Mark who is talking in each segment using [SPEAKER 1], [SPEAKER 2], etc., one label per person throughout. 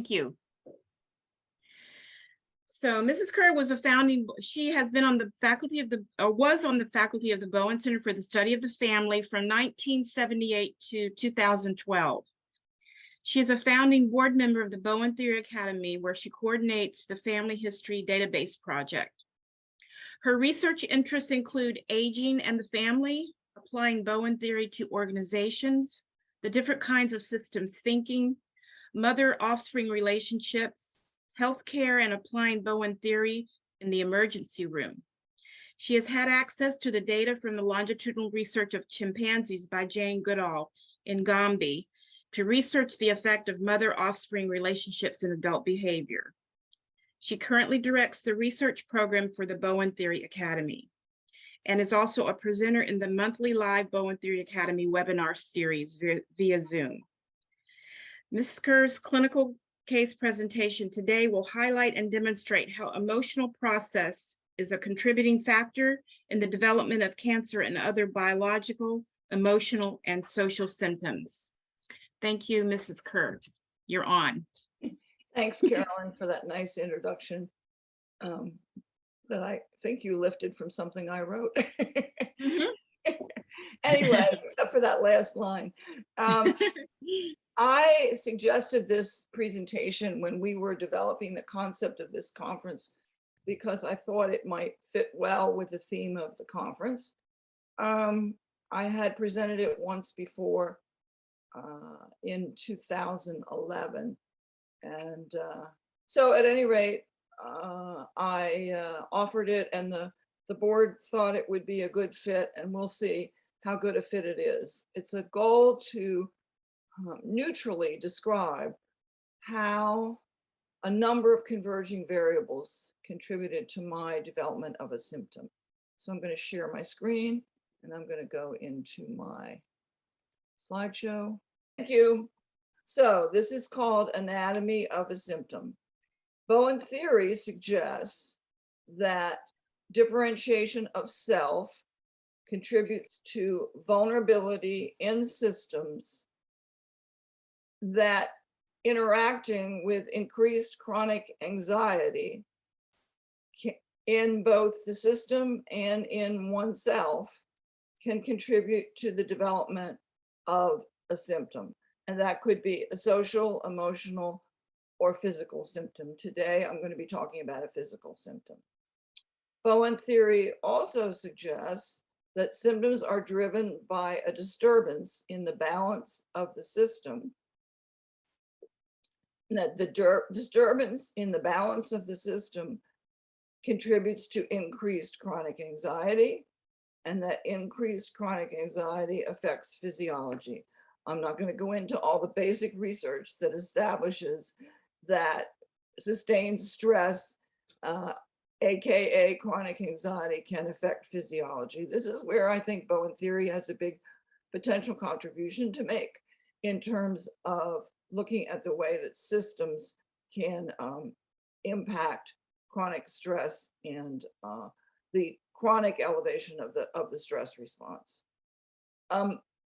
[SPEAKER 1] Thank you. So Mrs. Kerr was she has been on the faculty of was on the faculty of the Bowen Center for the Study of the Family from 1978 to 2012. She is a founding board member of the Bowen Theory Academy, where she coordinates the Family History Database Project. Her research interests include aging and the family, applying Bowen theory to organizations, the different kinds of systems thinking, mother-offspring relationships, healthcare, and applying Bowen theory in the emergency room. She has had access to the data from the longitudinal research of chimpanzees by Jane Goodall in Gombe to research the effect of mother-offspring relationships in adult behavior. She currently directs the research program for the Bowen Theory Academy and is also a presenter in the monthly live Bowen Theory Academy webinar series via Zoom. Ms. Kerr's clinical case presentation today will highlight and demonstrate how emotional process is a contributing factor in the development of cancer and other biological, emotional, and social symptoms. Thank you, Mrs. Kerr. You're on.
[SPEAKER 2] Thanks, Carolyn, for that nice introduction that I think you lifted from something I wrote. Anyway, except for that last line. I suggested this presentation when we were developing the concept of this conference because I thought it might fit well with the theme of the conference. I had presented it once before in 2011. And so at any rate, I offered it, and the board thought it would be a good fit, and we'll see how good a fit it is. It's a goal to neutrally describe how a number of converging variables contributed to my development of a symptom. So I'm going to share my screen, and I'm going to go into my slideshow. Thank you. So this is called Anatomy of a Symptom. Bowen theory suggests that differentiation of self contributes to vulnerability in systems that interacting with increased chronic anxiety in both the system and in oneself can contribute to the development of a symptom. And that could be a social, emotional, or physical symptom. Today, I'm going to be talking about a physical symptom. Bowen theory also suggests that symptoms are driven by a disturbance in the balance of the system, and that the disturbance in the balance of the system contributes to increased chronic anxiety, and that increased chronic anxiety affects physiology. I'm not going to go into all the basic research that establishes that sustained stress, AKA chronic anxiety, can affect physiology. This is where I think Bowen theory has a big potential contribution to make in terms of looking at the way that systems can impact chronic stress and the chronic elevation of the stress response.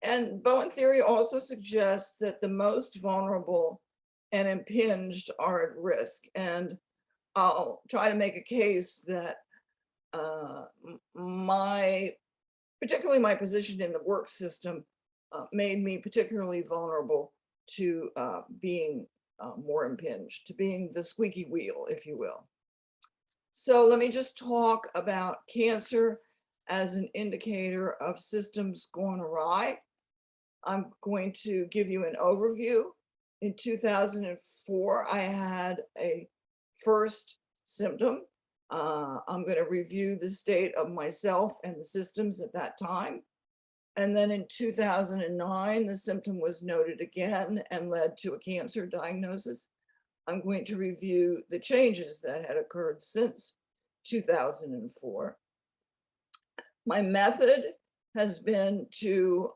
[SPEAKER 2] And Bowen theory also suggests that the most vulnerable and impinged are at risk. And I'll try to make a case that particularly my position in the work system made me particularly vulnerable to being more impinged, to being the squeaky wheel, if you will. So let me just talk about cancer as an indicator of systems gone awry. I'm going to give you an overview. In 2004, I had a first symptom. I'm going to review the state of myself and the systems at that time. And then in 2009, the symptom was noted again and led to a cancer diagnosis. I'm going to review the changes that had occurred since 2004. My method has been to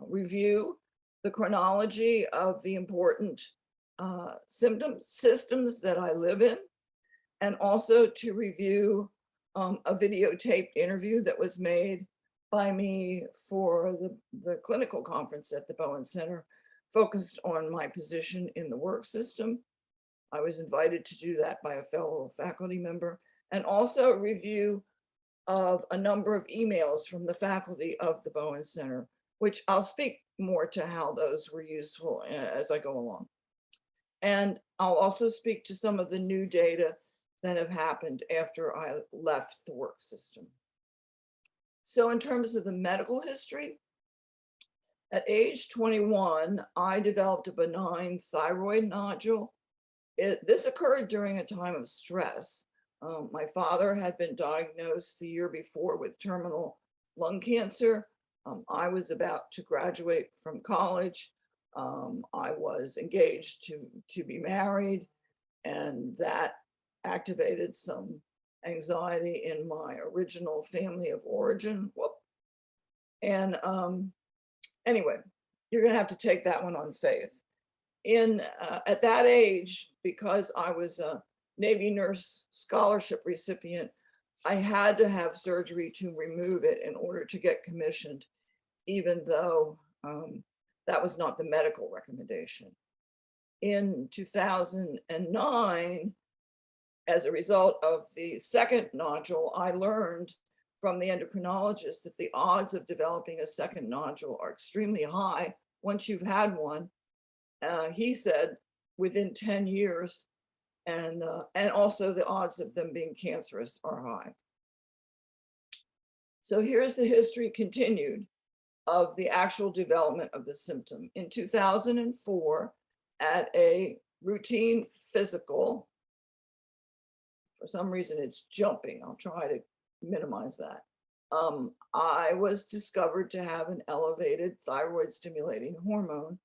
[SPEAKER 2] review the chronology of the important systems that I live in, and also to review a videotaped interview that was made by me for the clinical conference at the Bowen Center, focused on my position in the work system. I was invited to do that by a fellow faculty member, and also a review of a number of emails from the faculty of the Bowen Center, which I'll speak more to how those were useful as I go along. And I'll also speak to some of the new data that have happened after I left the work system. So in terms of the medical history, at age 21, I developed a benign thyroid nodule. This occurred during a time of stress. My father had been diagnosed the year before with terminal lung cancer. I was about to graduate from college. I was engaged to be married, and that activated some anxiety in my original family of origin. Whoop. And anyway, you're going to have to take that one on faith. At that age, because I was a Navy nurse scholarship recipient, I had to have surgery to remove it in order to get commissioned, even though that was not the medical recommendation. In 2009, as a result of the second nodule, I learned from the endocrinologist that the odds of developing a second nodule are extremely high once you've had one. He said within 10 years, and also the odds of them being cancerous are high. So here's the history continued of the actual development of the symptom. In 2004, at a routine physical, for some reason it's jumping, I'll try to minimize that. I was discovered to have an elevated thyroid stimulating hormone,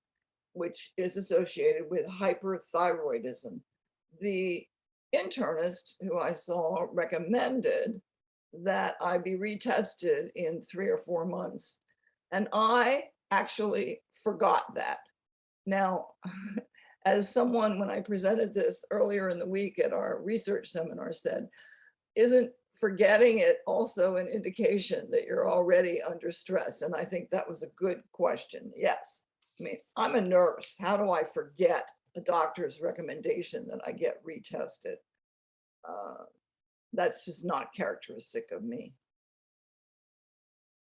[SPEAKER 2] which is associated with hyperthyroidism. The internist who I saw recommended that I be retested in 3 or 4 months. And I actually forgot that. Now, as someone, when I presented this earlier in the week at our research seminar, said, isn't forgetting it also an indication that you're already under stress? And I think that was a good question. Yes. I mean, I'm a nurse. How do I forget a doctor's recommendation that I get retested? That's just not characteristic of me.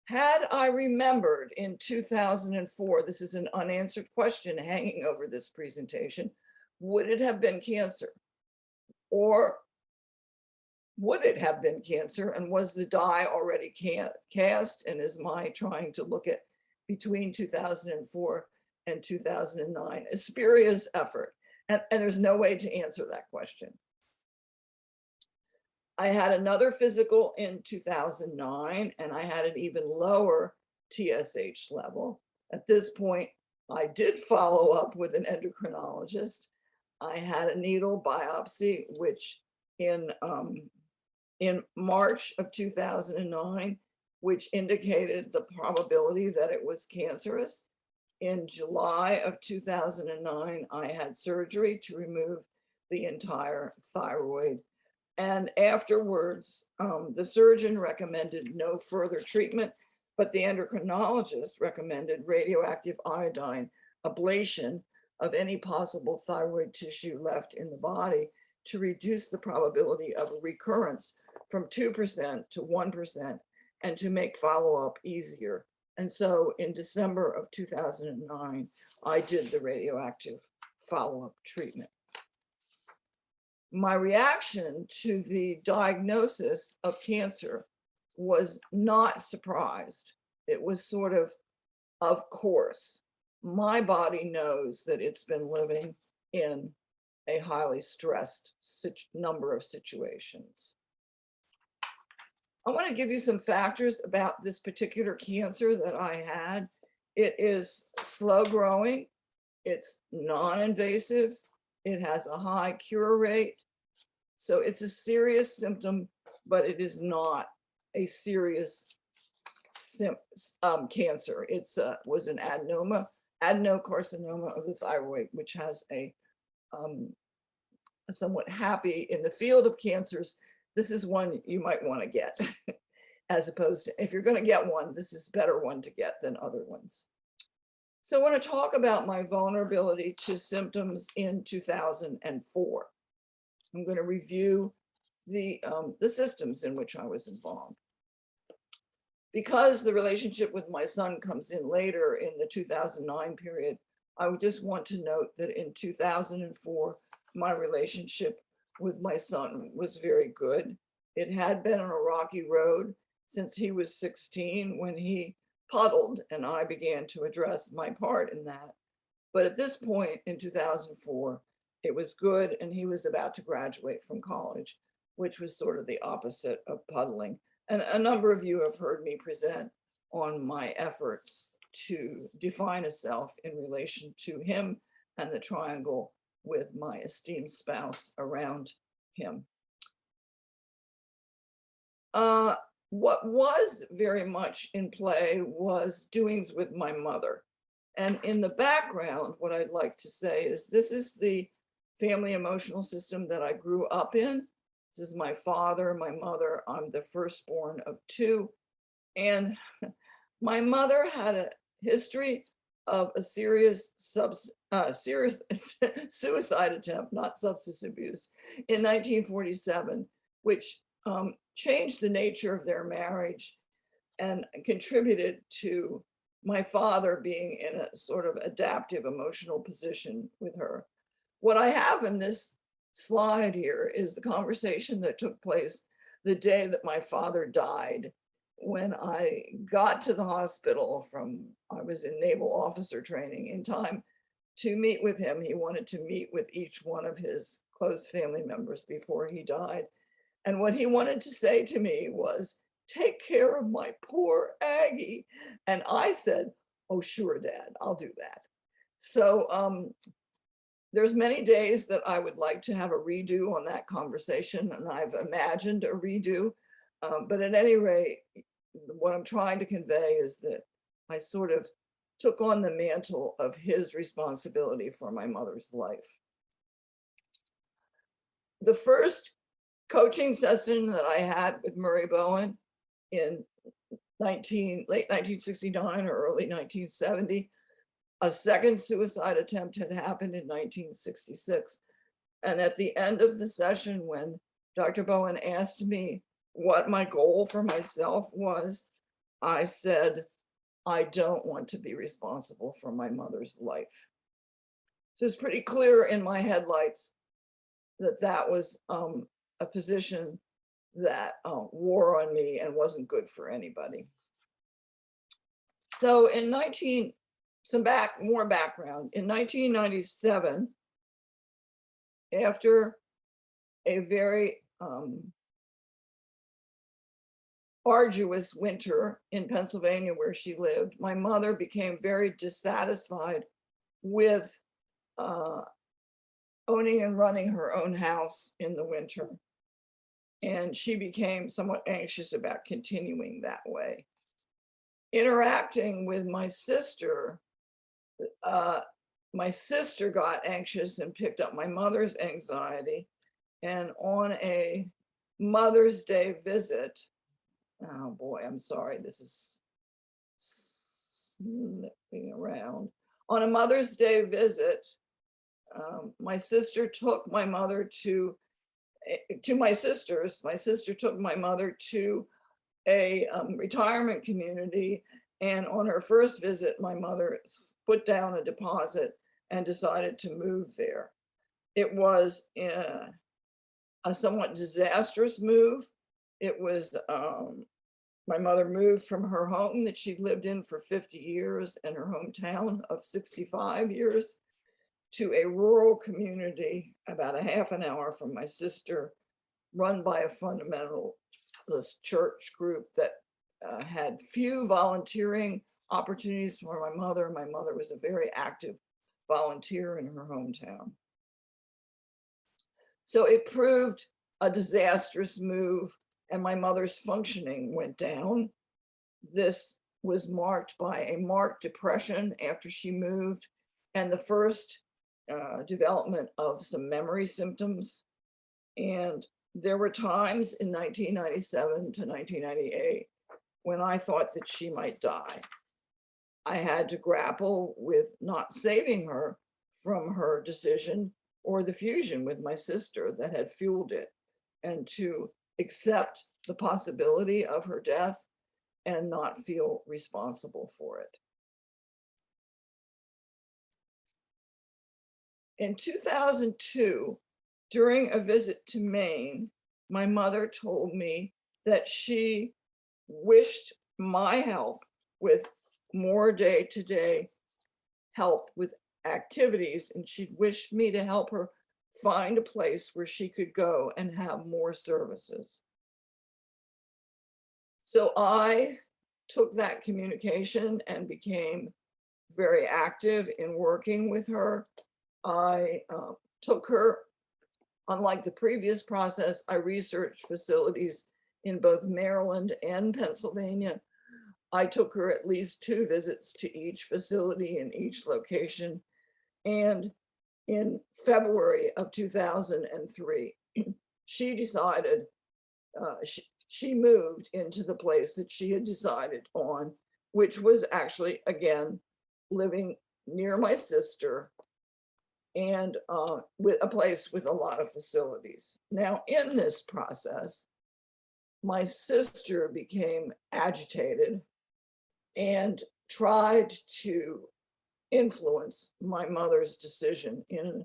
[SPEAKER 2] Had I remembered in 2004, this is an unanswered question hanging over this presentation, would it have been cancer? Or would it have been cancer? And was the die already cast? And is my trying to look at between 2004 and 2009 a spurious effort? And there's no way to answer that question. I had another physical in 2009, and I had an even lower TSH level. At this point, I did follow up with an endocrinologist. I had a needle biopsy, which in March of 2009, which indicated the probability that it was cancerous. In July of 2009, I had surgery to remove the entire thyroid. And afterwards, the surgeon recommended no further treatment, but the endocrinologist recommended radioactive iodine ablation of any possible thyroid tissue left in the body to reduce the probability of a recurrence from 2% to 1% and to make follow-up easier. And so in December of 2009, I did the radioactive follow-up treatment. My reaction to the diagnosis of cancer was not surprised. It was sort of course. My body knows that it's been living in a highly stressed number of situations. I want to give you some factors about this particular cancer that I had. It is slow growing. It's non-invasive. It has a high cure rate. So it's a serious symptom, but it is not a serious cancer. It was an adenocarcinoma of the thyroid, which has a somewhat happy in the field of cancers. This is one you might want to get, as opposed to, if you're going to get one, this is a better one to get than other ones. So I want to talk about my vulnerability to symptoms in 2004. I'm going to review the systems in which I was involved. Because the relationship with my son comes in later in the 2009 period, I would just want to note that in 2004, my relationship with my son was very good. It had been on a rocky road since he was 16 when he puddled, and I began to address my part in that. But at this point in 2004, it was good, and he was about to graduate from college, which was sort of the opposite of puddling. And a number of you have heard me present on my efforts to define a self in relation to him and the triangle with my esteemed spouse around him. What was very much in play was doings with my mother. And in the background, what I'd like to say is this is the family emotional system that I grew up in. This is my father, my mother. I'm the firstborn of two. And my mother had a history of a serious suicide attempt, not substance abuse, in 1947, which changed the nature of their marriage and contributed to my father being in a sort of adaptive emotional position with her. What I have in this slide here is the conversation that took place the day that my father died. When I got to the hospital I was in naval officer training in time to meet with him. He wanted to meet with each one of his close family members before he died. And what he wanted to say to me was, "Take care of my poor Aggie." And I said, "Oh, sure, Dad, I'll do that." So there's many days that I would like to have a redo on that conversation, and I've imagined a redo. But at any rate, what I'm trying to convey is that I sort of took on the mantle of his responsibility for my mother's life. The first coaching session that I had with Murray Bowen in late 1969 or early 1970, a second suicide attempt had happened in 1966. And at the end of the session, when Dr. Bowen asked me what my goal for myself was, I said, "I don't want to be responsible for my mother's life." So it's pretty clear in my headlights that that was a position that wore on me and wasn't good for anybody. So in more background, in 1997, after a very arduous winter in Pennsylvania where she lived, my mother became very dissatisfied with owning and running her own house in the winter. And she became somewhat anxious about continuing that way. Interacting with my sister got anxious and picked up my mother's anxiety. And on a Mother's Day visit, oh boy, I'm sorry, this is slipping around. On a Mother's Day visit, my sister took my mother to my sisters. My sister took my mother to a retirement community. And on her first visit, my mother put down a deposit and decided to move there. It was a somewhat disastrous move. It was, my mother moved from her home that she'd lived in for 50 years and her hometown of 65 years to a rural community about a half an hour from my sister, run by a fundamentalist church group that had few volunteering opportunities for my mother. My mother was a very active volunteer in her hometown. So it proved a disastrous move, and my mother's functioning went down. This was marked by a marked depression after she moved, and the first development of some memory symptoms. And there were times in 1997 to 1998 when I thought that she might die. I had to grapple with not saving her from her decision or the fusion with my sister that had fueled it, and to accept the possibility of her death and not feel responsible for it. In 2002, during a visit to Maine, my mother told me that she wished my help with more day-to-day help with activities, and she wished me to help her find a place where she could go and have more services. So I took that communication and became very active in working with her. I took her, unlike the previous process, I researched facilities in both Maryland and Pennsylvania. I took her at least 2 visits to each facility in each location. And in February of 2003, she decided, she moved into the place that she had decided on, which was actually, again, living near my sister, and with a place with a lot of facilities. Now, in this process, my sister became agitated and tried to influence my mother's decision in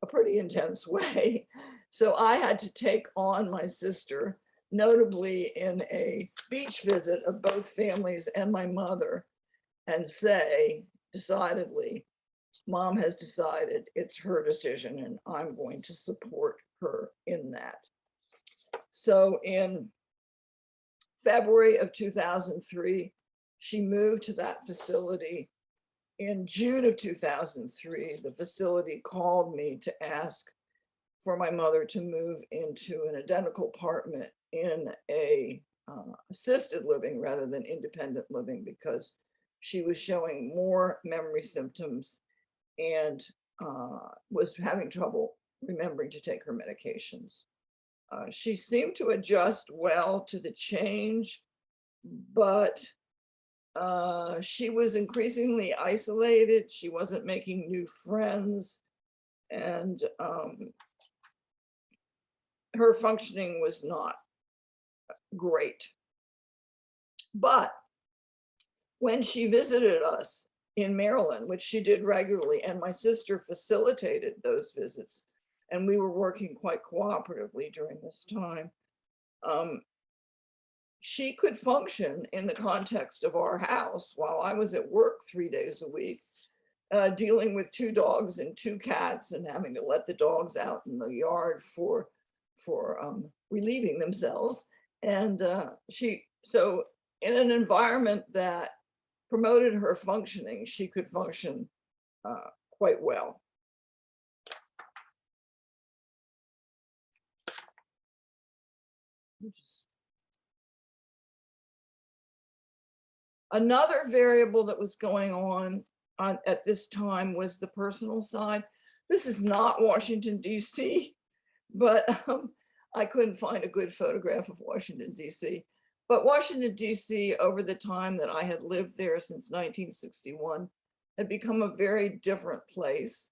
[SPEAKER 2] a pretty intense way. So I had to take on my sister, notably in a beach visit of both families and my mother, and say decidedly, Mom has decided it's her decision and I'm going to support her in that. So in February of 2003, she moved to that facility. In June of 2003, the facility called me to ask for my mother to move into an identical apartment in a assisted living rather than independent living, because she was showing more memory symptoms and was having trouble remembering to take her medications. She seemed to adjust well to the change, but she was increasingly isolated. She wasn't making new friends, and her functioning was not great. But when she visited us in Maryland, which she did regularly, and my sister facilitated those visits, and we were working quite cooperatively during this time, she could function in the context of our house while I was at work 3 days a week, dealing with 2 dogs and 2 cats and having to let the dogs out in the yard for relieving themselves. And so in an environment that promoted her functioning, she could function quite well. Another variable that was going on at this time was the personal side. This is not Washington, D.C., but I couldn't find a good photograph of Washington, D.C. But Washington, D.C., over the time that I had lived there since 1961, had become a very different place.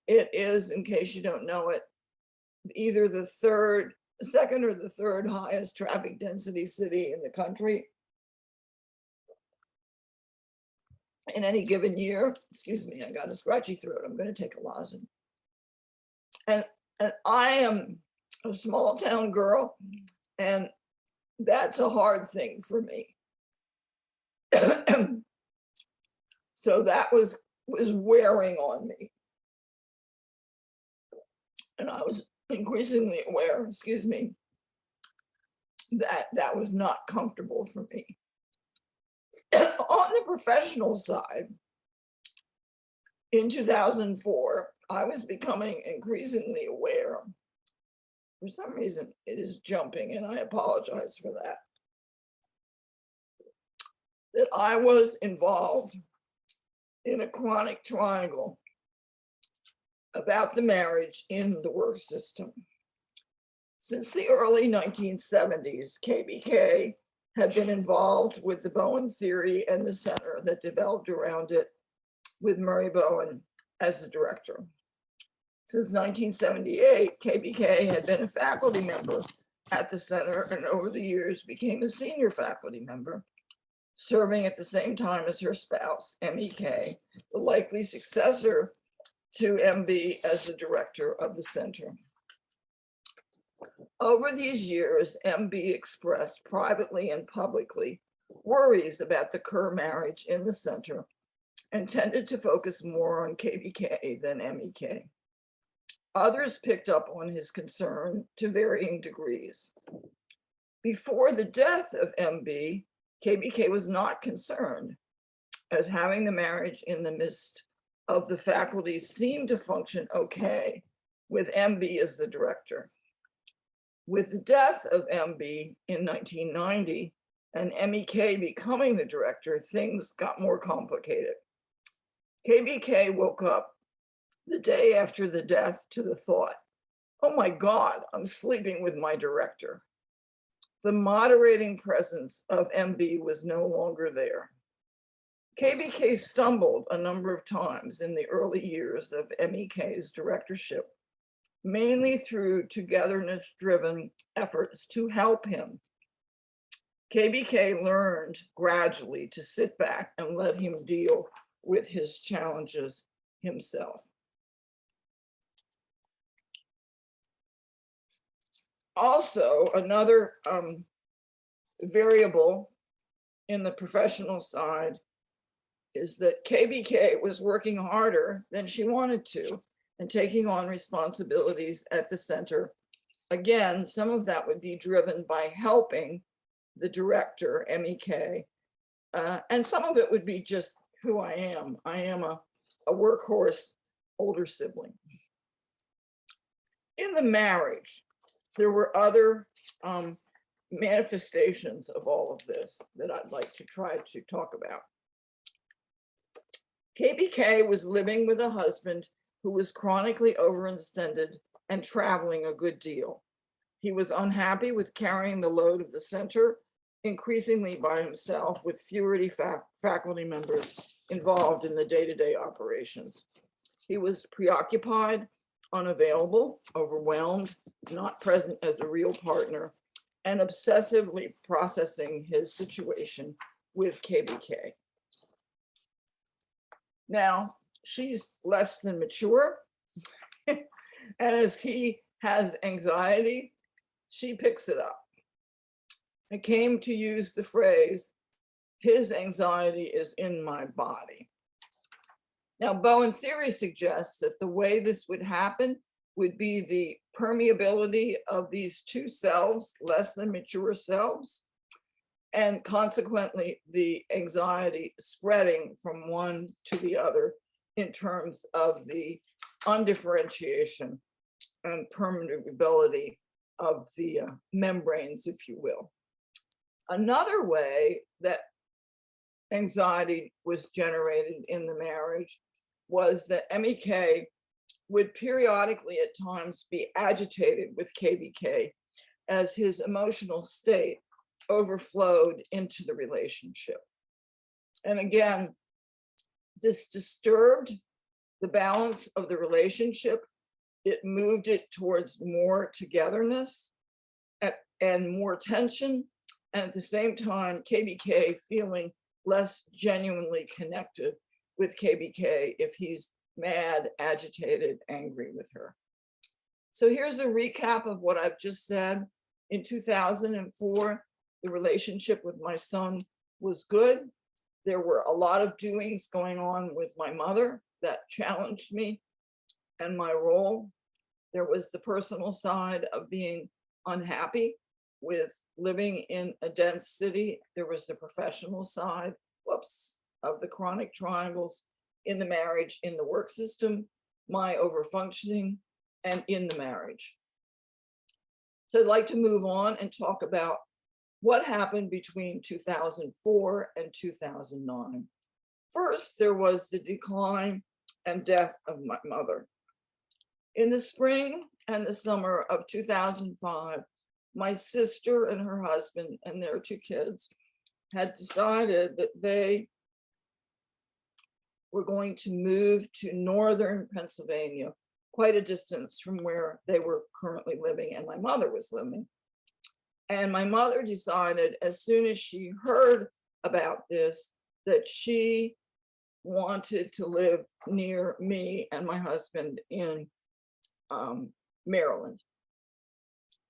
[SPEAKER 2] It is, in case you don't know it, either the second or the third highest traffic density city in the country in any given year. Excuse me, I got a scratchy throat. I'm going to take a lozenge. And I am a small town girl, and that's a hard thing for me. So that was wearing on me. And I was increasingly aware, excuse me, that was not comfortable for me. On the professional side, in 2004, I was becoming increasingly aware. For some reason, it is jumping, and I apologize for that. That I was involved in a chronic triangle about the marriage in the work system. Since the early 1970s, KBK had been involved with the Bowen theory and the center that developed around it, with Murray Bowen as the director. Since 1978, KBK had been a faculty member at the center and over the years became a senior faculty member, serving at the same time as her spouse, MEK, the likely successor to MB as the director of the center. Over these years, MB expressed privately and publicly worries about the Kerr marriage in the center and tended to focus more on KBK than MEK. Others picked up on his concern to varying degrees. Before the death of MB, KBK was not concerned, as having the marriage in the midst of the faculty seemed to function okay, with MB as the director. With the death of MB in 1990 and MEK becoming the director, things got more complicated. KBK woke up the day after the death to the thought, oh my God, I'm sleeping with my director. The moderating presence of MB was no longer there. KBK stumbled a number of times in the early years of MEK's directorship, mainly through togetherness-driven efforts to help him. KBK learned gradually to sit back and let him deal with his challenges himself. Also, another variable in the professional side is that KBK was working harder than she wanted to and taking on responsibilities at the center. Again, some of that would be driven by helping the director, MEK, and some of it would be just who I am. I am a workhorse older sibling. In the marriage, there were other manifestations of all of this that I'd like to try to talk about. KBK was living with a husband who was chronically overextended and traveling a good deal. He was unhappy with carrying the load of the center, increasingly by himself, with fewer faculty members involved in the day-to-day operations. He was preoccupied, unavailable, overwhelmed, not present as a real partner, and obsessively processing his situation with KBK. Now, she's less than mature, and as he has anxiety, she picks it up. I came to use the phrase, his anxiety is in my body. Now, Bowen theory suggests that the way this would happen would be the permeability of these two selves, less than mature selves, and consequently the anxiety spreading from one to the other in terms of the undifferentiation and permeability of the membranes, if you will. Another way that anxiety was generated in the marriage was that MEK would periodically at times be agitated with KBK as his emotional state overflowed into the relationship. And again, this disturbed the balance of the relationship. It moved it towards more togetherness and more tension, and at the same time, KBK feeling less genuinely connected with KBK if he's mad, agitated, angry with her. So here's a recap of what I've just said. In 2004, the relationship with my son was good. There were a lot of doings going on with my mother that challenged me and my role. There was the personal side of being unhappy with living in a dense city. There was the professional side, of the chronic triangles in the marriage, in the work system, my overfunctioning, and in the marriage. So I'd like to move on and talk about what happened between 2004 and 2009. First, there was the decline and death of my mother. In the spring and the summer of 2005, my sister and her husband and their 2 kids had decided that they were going to move to northern Pennsylvania, quite a distance from where they were currently living and my mother was living. And my mother decided, as soon as she heard about this, that she wanted to live near me and my husband in Maryland,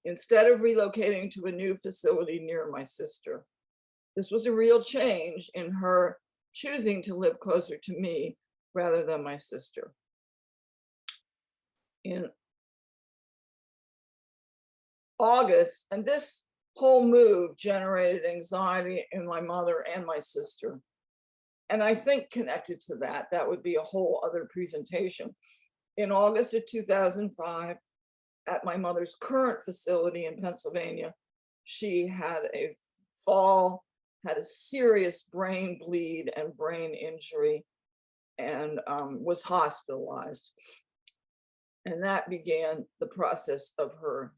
[SPEAKER 2] instead of relocating to a new facility near my sister. This was a real change in her choosing to live closer to me rather than my sister. In August, and this whole move generated anxiety in my mother and my sister. And I think connected to that, that would be a whole other presentation. In August of 2005, at my mother's current facility in Pennsylvania, she had a fall, had a serious brain bleed and brain injury, and was hospitalized. And that began the process of her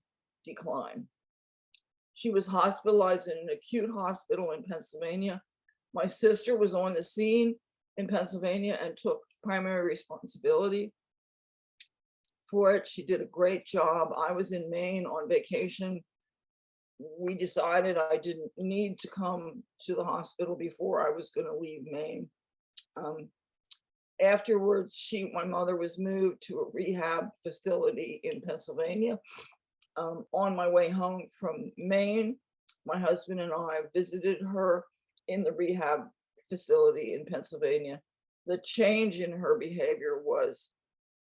[SPEAKER 2] decline. She was hospitalized in an acute hospital in Pennsylvania. My sister was on the scene in Pennsylvania and took primary responsibility for it. She did a great job. I was in Maine on vacation. We decided I didn't need to come to the hospital before I was going to leave Maine. Afterwards, my mother was moved to a rehab facility in Pennsylvania. On my way home from Maine, my husband and I visited her in the rehab facility in Pennsylvania. The change in her behavior was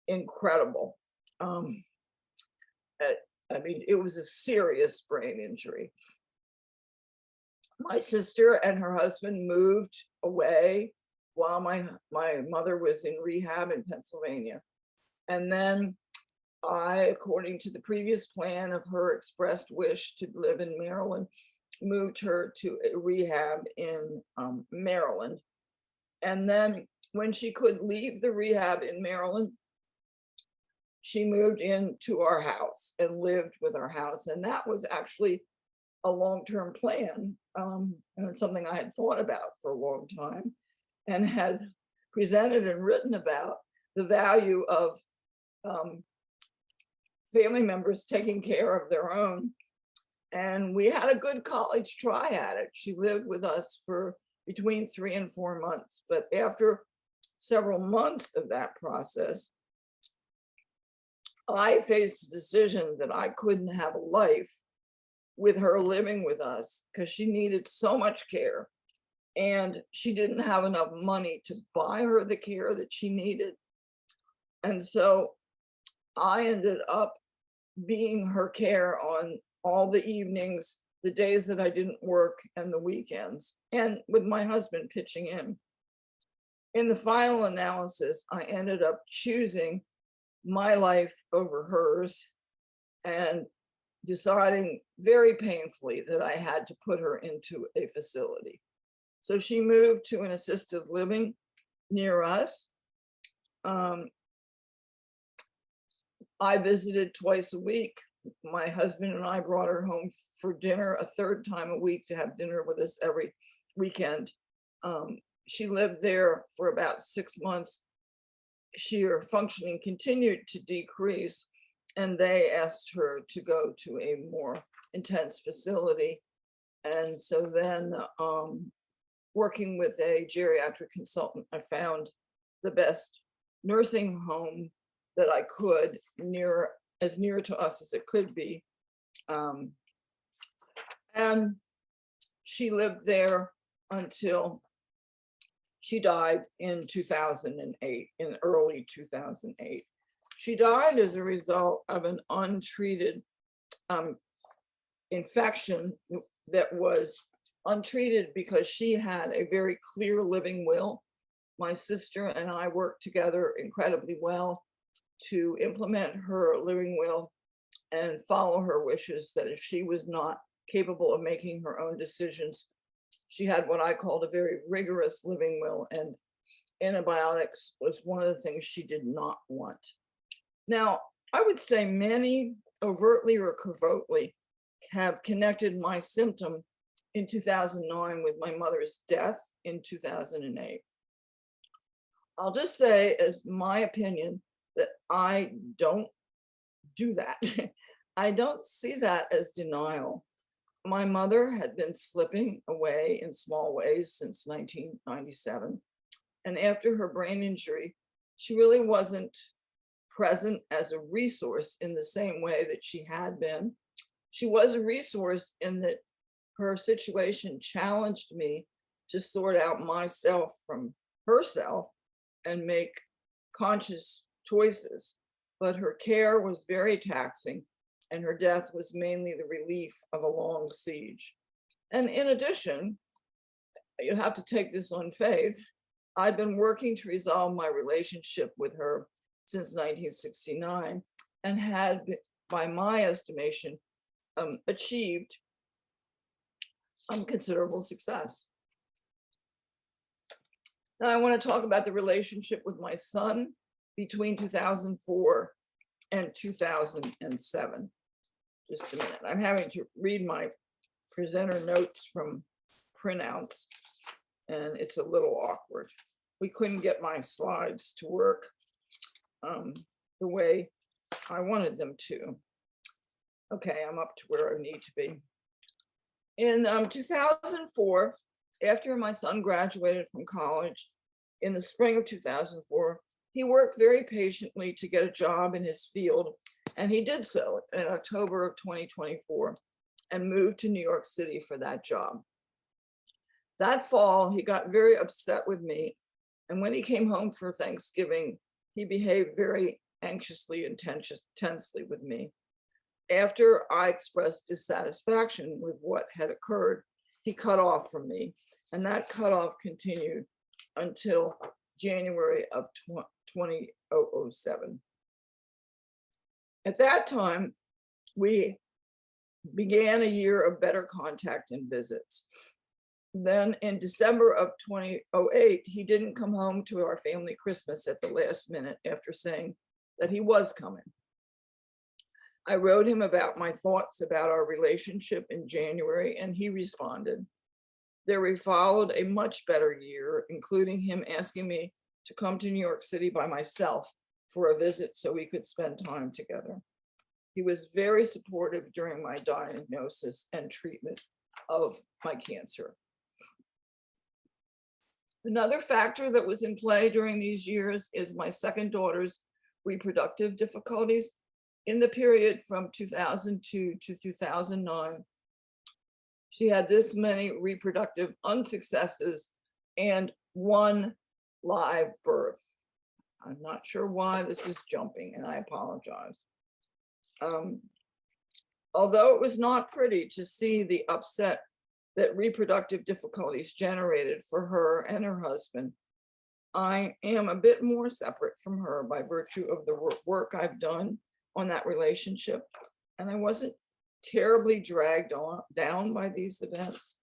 [SPEAKER 2] incredible. I mean, it was a serious brain injury. My sister and her husband moved away while my mother was in rehab in Pennsylvania. And then I, according to the previous plan of her expressed wish to live in Maryland, moved her to a rehab in Maryland. And then when she could leave the rehab in Maryland, she moved into our house and lived with our house. And that was actually a long-term plan, and it's something I had thought about for a long time and had presented and written about the value of family members taking care of their own. And we had a good college try at it. She lived with us for between 3 and 4 months. But after several months of that process, I faced the decision that I couldn't have a life with her living with us because she needed so much care and she didn't have enough money to buy her the care that she needed. And so I ended up being her care on all the evenings, the days that I didn't work, and the weekends, and with my husband pitching in. In the final analysis, I ended up choosing my life over hers and deciding very painfully that I had to put her into a facility. So she moved to an assisted living near us. I visited twice a week. My husband and I brought her home for dinner a third time a week to have dinner with us every weekend. She lived there for about 6 months. Her functioning continued to decrease, and they asked her to go to a more intense facility. And so then, working with a geriatric consultant, I found the best nursing home that I could, as near to us as it could be. And she lived there until she died in 2008, in early 2008. She died as a result of an untreated infection that was untreated because she had a very clear living will. My sister and I worked together incredibly well to implement her living will and follow her wishes, that if she was not capable of making her own decisions, she had what I called a very rigorous living will, and antibiotics was one of the things she did not want. Now, I would say many overtly or covertly have connected my symptom in 2009 with my mother's death in 2008. I'll just say, as my opinion, that I don't do that. I don't see that as denial. My mother had been slipping away in small ways since 1997. And after her brain injury, she really wasn't present as a resource in the same way that she had been. She was a resource in that her situation challenged me to sort out myself from herself and make conscious choices. But her care was very taxing, and her death was mainly the relief of a long siege. And in addition, you have to take this on faith, I'd been working to resolve my relationship with her since 1969 and had, by my estimation, achieved considerable success. Now I want to talk about the relationship with my son between 2004 and 2007. Just a minute. I'm having to read my presenter notes from printouts, and it's a little awkward. We couldn't get my slides to work the way I wanted them to. Okay, I'm up to where I need to be. In 2004, after my son graduated from college in the spring of 2004, he worked very patiently to get a job in his field, and he did so in October of 2024 and moved to New York City for that job. That fall, he got very upset with me, and when he came home for Thanksgiving, he behaved very anxiously and tensely with me. After I expressed dissatisfaction with what had occurred, he cut off from me, and that cutoff continued until January of 2007. At that time, we began a year of better contact and visits. Then in December of 2008, he didn't come home to our family Christmas at the last minute after saying that he was coming. I wrote him about my thoughts about our relationship in January, and he responded. There followed a much better year, including him asking me to come to New York City by myself for a visit so we could spend time together. He was very supportive during my diagnosis and treatment of my cancer. Another factor that was in play during these years is my second daughter's reproductive difficulties. In the period from 2002 to 2009, she had this many reproductive unsuccesses and one live birth. I'm not sure why this is jumping, and I apologize. Although it was not pretty to see the upset that reproductive difficulties generated for her and her husband, I am a bit more separate from her by virtue of the work I've done on that relationship, and I wasn't terribly dragged down by these events.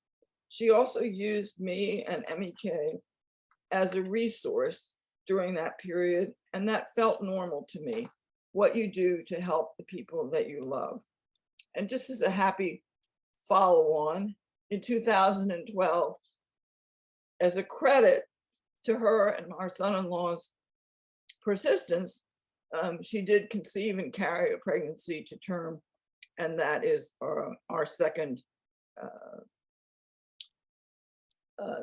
[SPEAKER 2] She also used me and MEK as a resource during that period, and that felt normal to me, what you do to help the people that you love. And just as a happy follow-on, in 2012, as a credit to her and our son-in-law's persistence, she did conceive and carry a pregnancy to term, and that is our second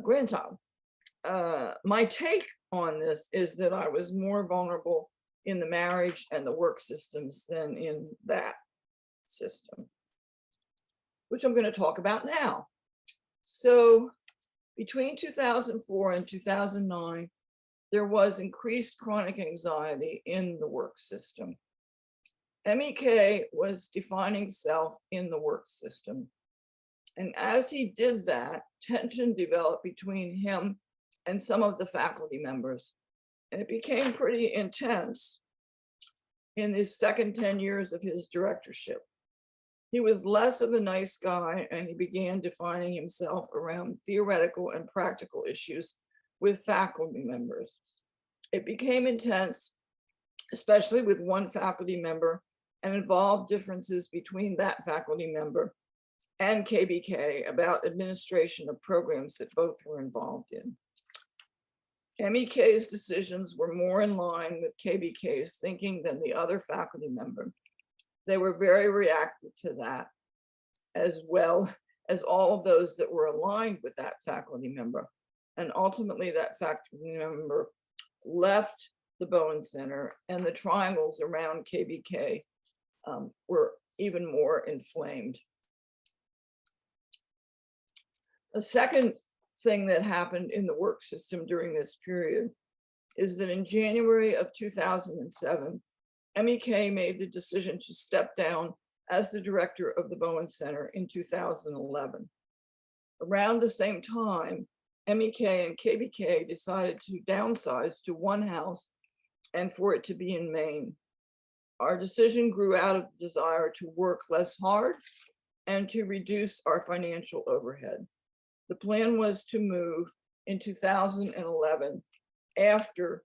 [SPEAKER 2] grandchild. My take on this is that I was more vulnerable in the marriage and the work systems than in that system, which I'm going to talk about now. So between 2004 and 2009, there was increased chronic anxiety in the work system. MEK was defining self in the work system. And as he did that, tension developed between him and some of the faculty members. And it became pretty intense in his second 10 years of his directorship. He was less of a nice guy, and he began defining himself around theoretical and practical issues with faculty members. It became intense, especially with one faculty member, and involved differences between that faculty member and KBK about administration of programs that both were involved in. MEK's decisions were more in line with KBK's thinking than the other faculty member. They were very reactive to that, as well as all of those that were aligned with that faculty member. And ultimately that faculty member left the Bowen Center, and the triangles around KBK were even more inflamed. A second thing that happened in the work system during this period is that in January of 2007, MEK made the decision to step down as the director of the Bowen Center in 2011. Around the same time, MEK and KBK decided to downsize to one house and for it to be in Maine. Our decision grew out of the desire to work less hard and to reduce our financial overhead. The plan was to move in 2011 after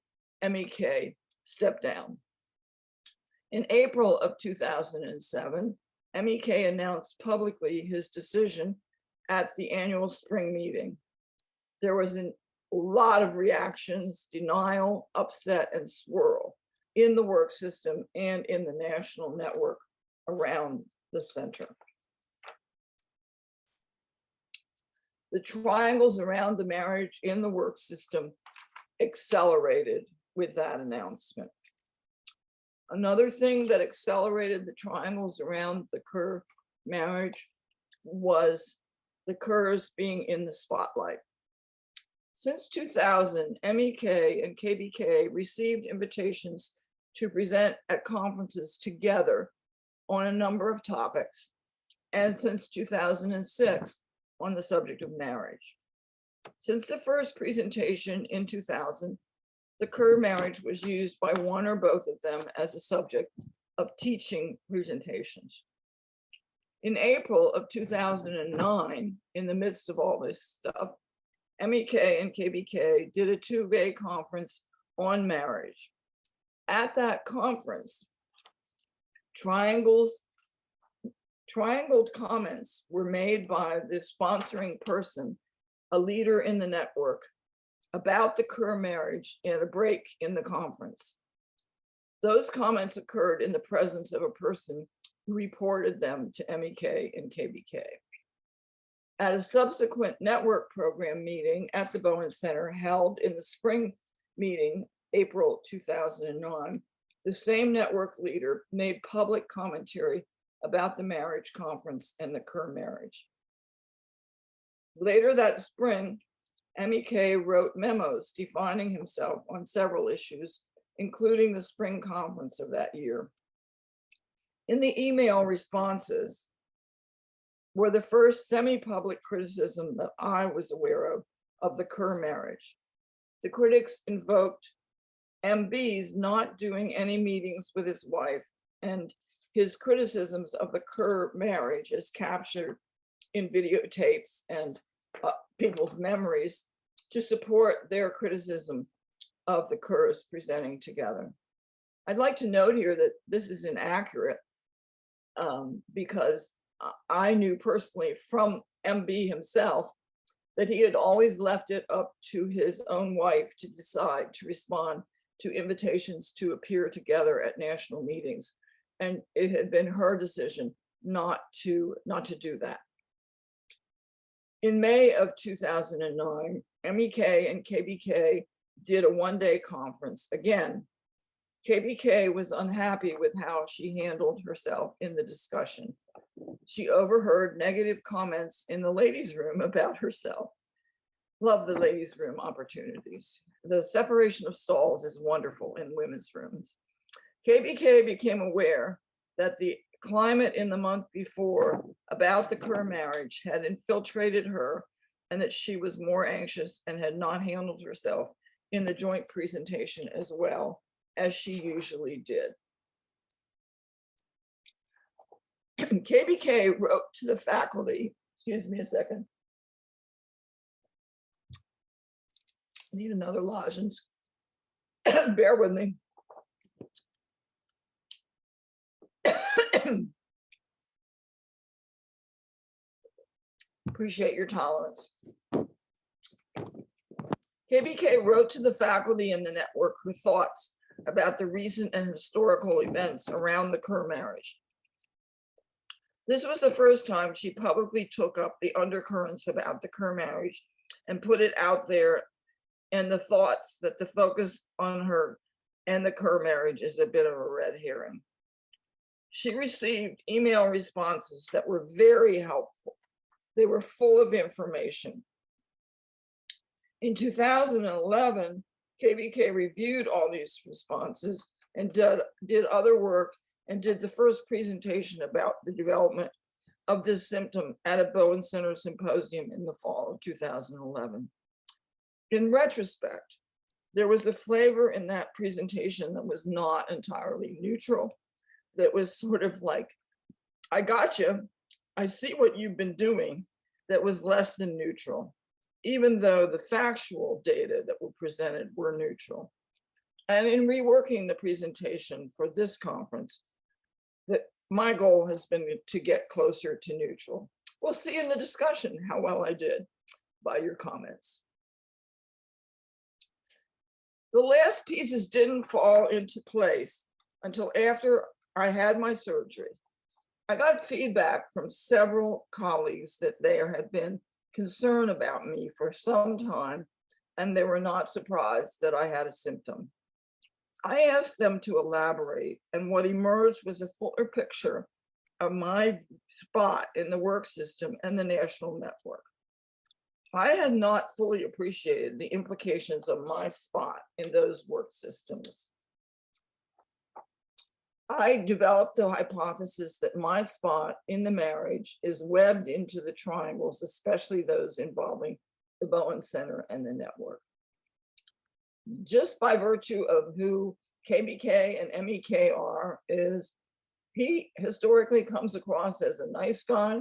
[SPEAKER 2] MEK stepped down. In April of 2007, MEK announced publicly his decision at the annual spring meeting. There was a lot of reactions, denial, upset, and swirl in the work system and in the national network around the center. The triangles around the marriage in the work system accelerated with that announcement. Another thing that accelerated the triangles around the Kerr marriage was the Kerrs being in the spotlight. Since 2000, MEK and KBK received invitations to present at conferences together on a number of topics, and since 2006, on the subject of marriage. Since the first presentation in 2000, the Kerr marriage was used by one or both of them as a subject of teaching presentations. In April of 2009, in the midst of all this stuff, MEK and KBK did a two-day conference on marriage. At that conference, triangled comments were made by the sponsoring person, a leader in the network, about the Kerr marriage at a break in the conference. Those comments occurred in the presence of a person who reported them to MEK and KBK. At a subsequent network program meeting at the Bowen Center held in the spring meeting, April 2009, the same network leader made public commentary about the marriage conference and the Kerr marriage. Later that spring, MEK wrote memos defining himself on several issues, including the spring conference of that year. In the email responses were the first semi-public criticism that I was aware of the Kerr marriage. The critics invoked MB's not doing any meetings with his wife and his criticisms of the Kerr marriage as captured in videotapes and people's memories to support their criticism of the Kerrs presenting together. I'd like to note here that this is inaccurate because I knew personally from MB himself that he had always left it up to his own wife to decide to respond to invitations to appear together at national meetings. And it had been her decision not to do that. In May of 2009, MEK and KBK did a one-day conference. Again, KBK was unhappy with how she handled herself in the discussion. She overheard negative comments in the ladies' room about herself. Love the ladies' room opportunities. The separation of stalls is wonderful in women's rooms. KBK became aware that the climate in the month before about the Kerr marriage had infiltrated her and that she was more anxious and had not handled herself in the joint presentation as well as she usually did. KBK wrote to the faculty, excuse me a second. I need another lozenge. Bear with me. Appreciate your tolerance. KBK wrote to the faculty and the network her thoughts about the recent and historical events around the Kerr marriage. This was the first time she publicly took up the undercurrents about the Kerr marriage and put it out there, and the thoughts that the focus on her and the Kerr marriage is a bit of a red herring. She received email responses that were very helpful. They were full of information. In 2011, KBK reviewed all these responses and did other work and did the first presentation about the development of this symptom at a Bowen Center symposium in the fall of 2011. In retrospect, there was a flavor in that presentation that was not entirely neutral, that was sort of like, I got you, I see what you've been doing, that was less than neutral, even though the factual data that were presented were neutral. And in reworking the presentation for this conference, that my goal has been to get closer to neutral. We'll see in the discussion how well I did by your comments. The last pieces didn't fall into place until after I had my surgery. I got feedback from several colleagues that there had been concern about me for some time, and they were not surprised that I had a symptom. I asked them to elaborate, and what emerged was a fuller picture of my spot in the work system and the national network. I had not fully appreciated the implications of my spot in those work systems. I developed the hypothesis that my spot in the marriage is webbed into the triangles, especially those involving the Bowen Center and the network. Just by virtue of who KBK and MEK are, is he historically comes across as a nice guy,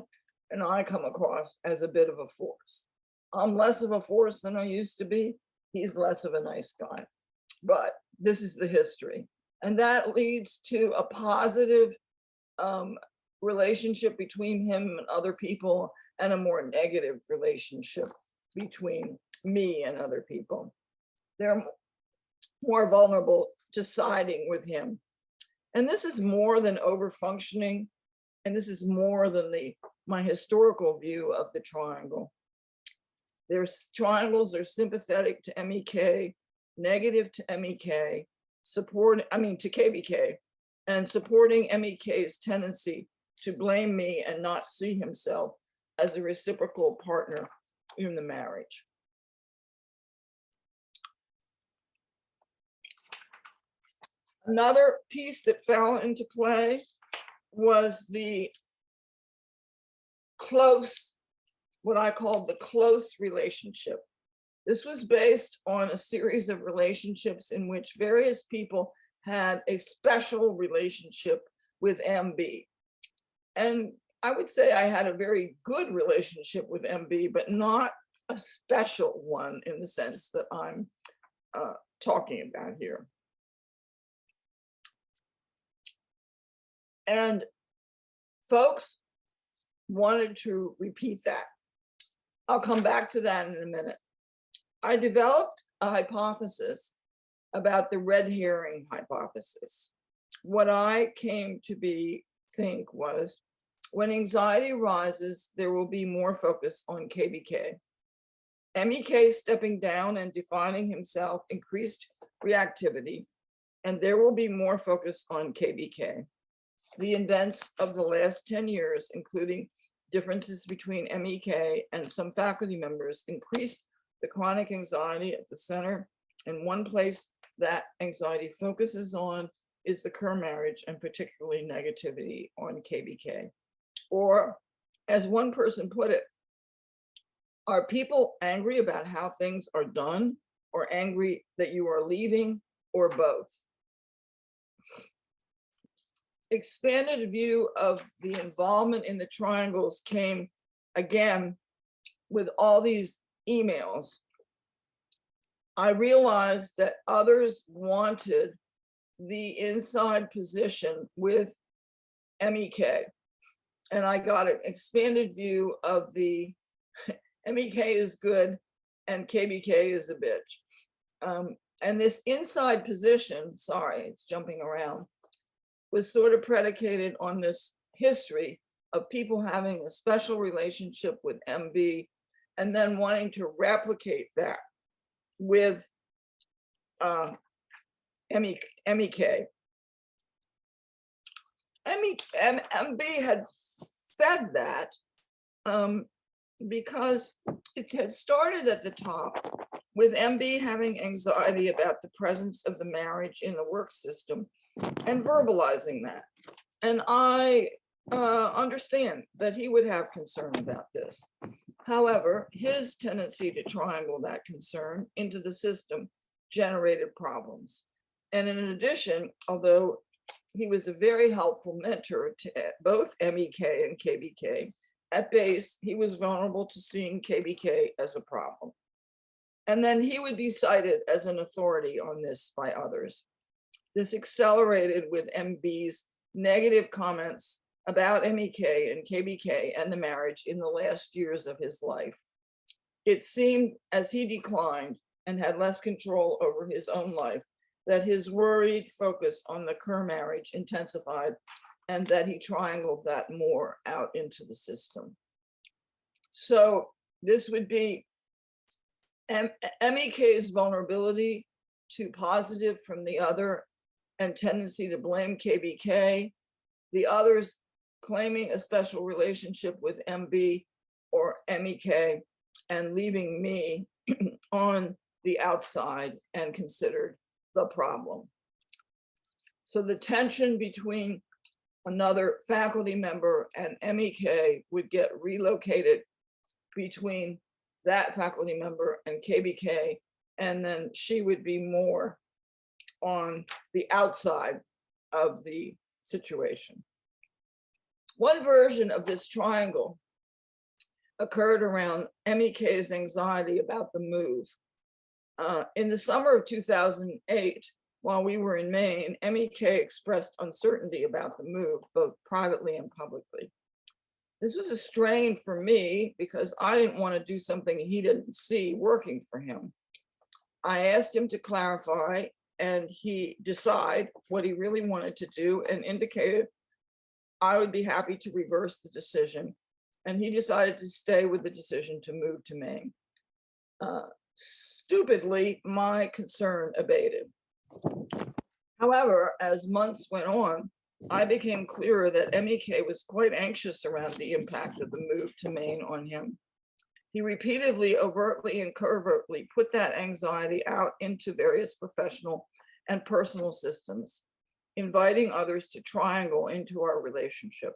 [SPEAKER 2] and I come across as a bit of a force. I'm less of a force than I used to be. He's less of a nice guy, but this is the history. And that leads to a positive relationship between him and other people, and a more negative relationship between me and other people. They're more vulnerable to siding with him. And this is more than over-functioning, and this is more than my historical view of the triangle. Their triangles are sympathetic to MEK, negative to MEK, to KBK, and supporting MEK's tendency to blame me and not see himself as a reciprocal partner in the marriage. Another piece that fell into play was the close, what I call the close relationship. This was based on a series of relationships in which various people had a special relationship with MB. And I would say I had a very good relationship with MB, but not a special one in the sense that I'm talking about here. And folks wanted to repeat that. I'll come back to that in a minute. I developed a hypothesis about the red herring hypothesis. What I came to think was, when anxiety rises, there will be more focus on KBK. MEK stepping down and defining himself increased reactivity, and there will be more focus on KBK. The events of the last 10 years, including differences between MEK and some faculty members, increased the chronic anxiety at the center, and one place that anxiety focuses on is the Kerr marriage, and particularly negativity on KBK. Or, as one person put it, are people angry about how things are done, or angry that you are leaving, or both? Expanded view of the involvement in the triangles came again with all these emails. I realized that others wanted the inside position with MEK, and I got an expanded view of the MEK is good and KBK is a bitch. And this inside position, sorry, it's jumping around, was sort of predicated on this history of people having a special relationship with MB and then wanting to replicate that with MEK. MB had fed that because it had started at the top with MB having anxiety about the presence of the marriage in the work system and verbalizing that. And I understand that he would have concern about this. However, his tendency to triangle that concern into the system generated problems. And in addition, although he was a very helpful mentor to both MEK and KBK, at base, he was vulnerable to seeing KBK as a problem. And then he would be cited as an authority on this by others. This accelerated with MB's negative comments about MEK and KBK and the marriage in the last years of his life. It seemed as he declined and had less control over his own life, that his worried focus on the Kerr marriage intensified and that he triangled that more out into the system. So this would be MEK's vulnerability to positive from the other and tendency to blame KBK, the others claiming a special relationship with MB or MEK and leaving me on the outside and considered the problem. So the tension between another faculty member and MEK would get relocated between that faculty member and KBK, and then she would be more on the outside of the situation. One version of this triangle occurred around MEK's anxiety about the move. In the summer of 2008, while we were in Maine, MEK expressed uncertainty about the move, both privately and publicly. This was a strain for me because I didn't want to do something he didn't see working for him. I asked him to clarify and he decide what he really wanted to do and indicated I would be happy to reverse the decision. And he decided to stay with the decision to move to Maine. Stupidly, my concern abated. However, as months went on, I became clearer that MEK was quite anxious around the impact of the move to Maine on him. He repeatedly, overtly, and covertly put that anxiety out into various professional and personal systems, inviting others to triangle into our relationship.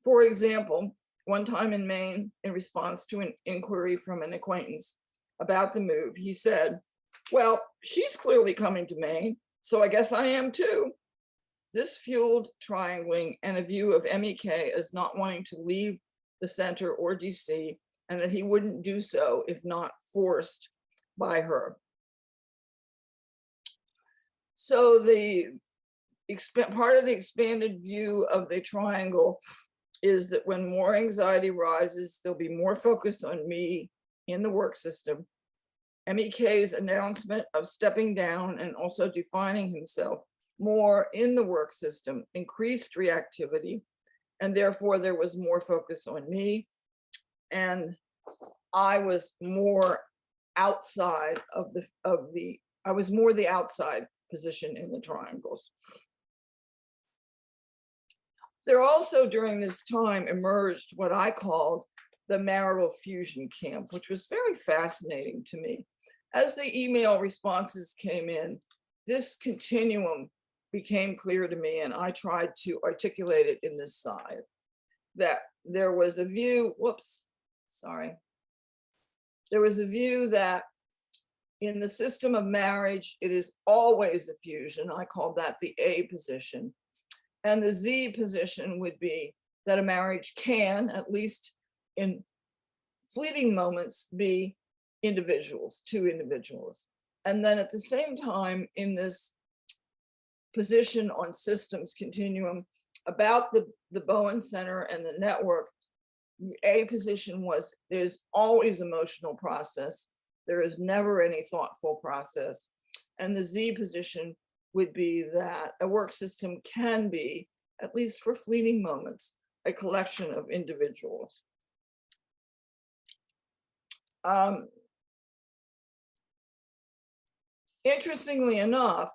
[SPEAKER 2] For example, one time in Maine, in response to an inquiry from an acquaintance about the move, he said, "Well, she's clearly coming to Maine, so I guess I am too." This fueled triangling and a view of MEK as not wanting to leave the center or DC, and that he wouldn't do so if not forced by her. So the part of the expanded view of the triangle is that when more anxiety rises, they'll be more focused on me in the work system. MEK's announcement of stepping down and also defining himself more in the work system increased reactivity, and therefore there was more focus on me, and I was more outside of I was more the outside position in the triangles. There also during this time emerged what I called the marital fusion camp, which was very fascinating to me. As the email responses came in, this continuum became clear to me, and I tried to articulate it in this side, that there was a view, there was a view that in the system of marriage, it is always a fusion. I called that the A position. And the Z position would be that a marriage can, at least in fleeting moments, be individuals, two individuals. And then at the same time, in this position on systems continuum about the Bowen Center and the network, A position was there's always emotional process. There is never any thoughtful process. And the Z position would be that a work system can be, at least for fleeting moments, a collection of individuals. Interestingly enough,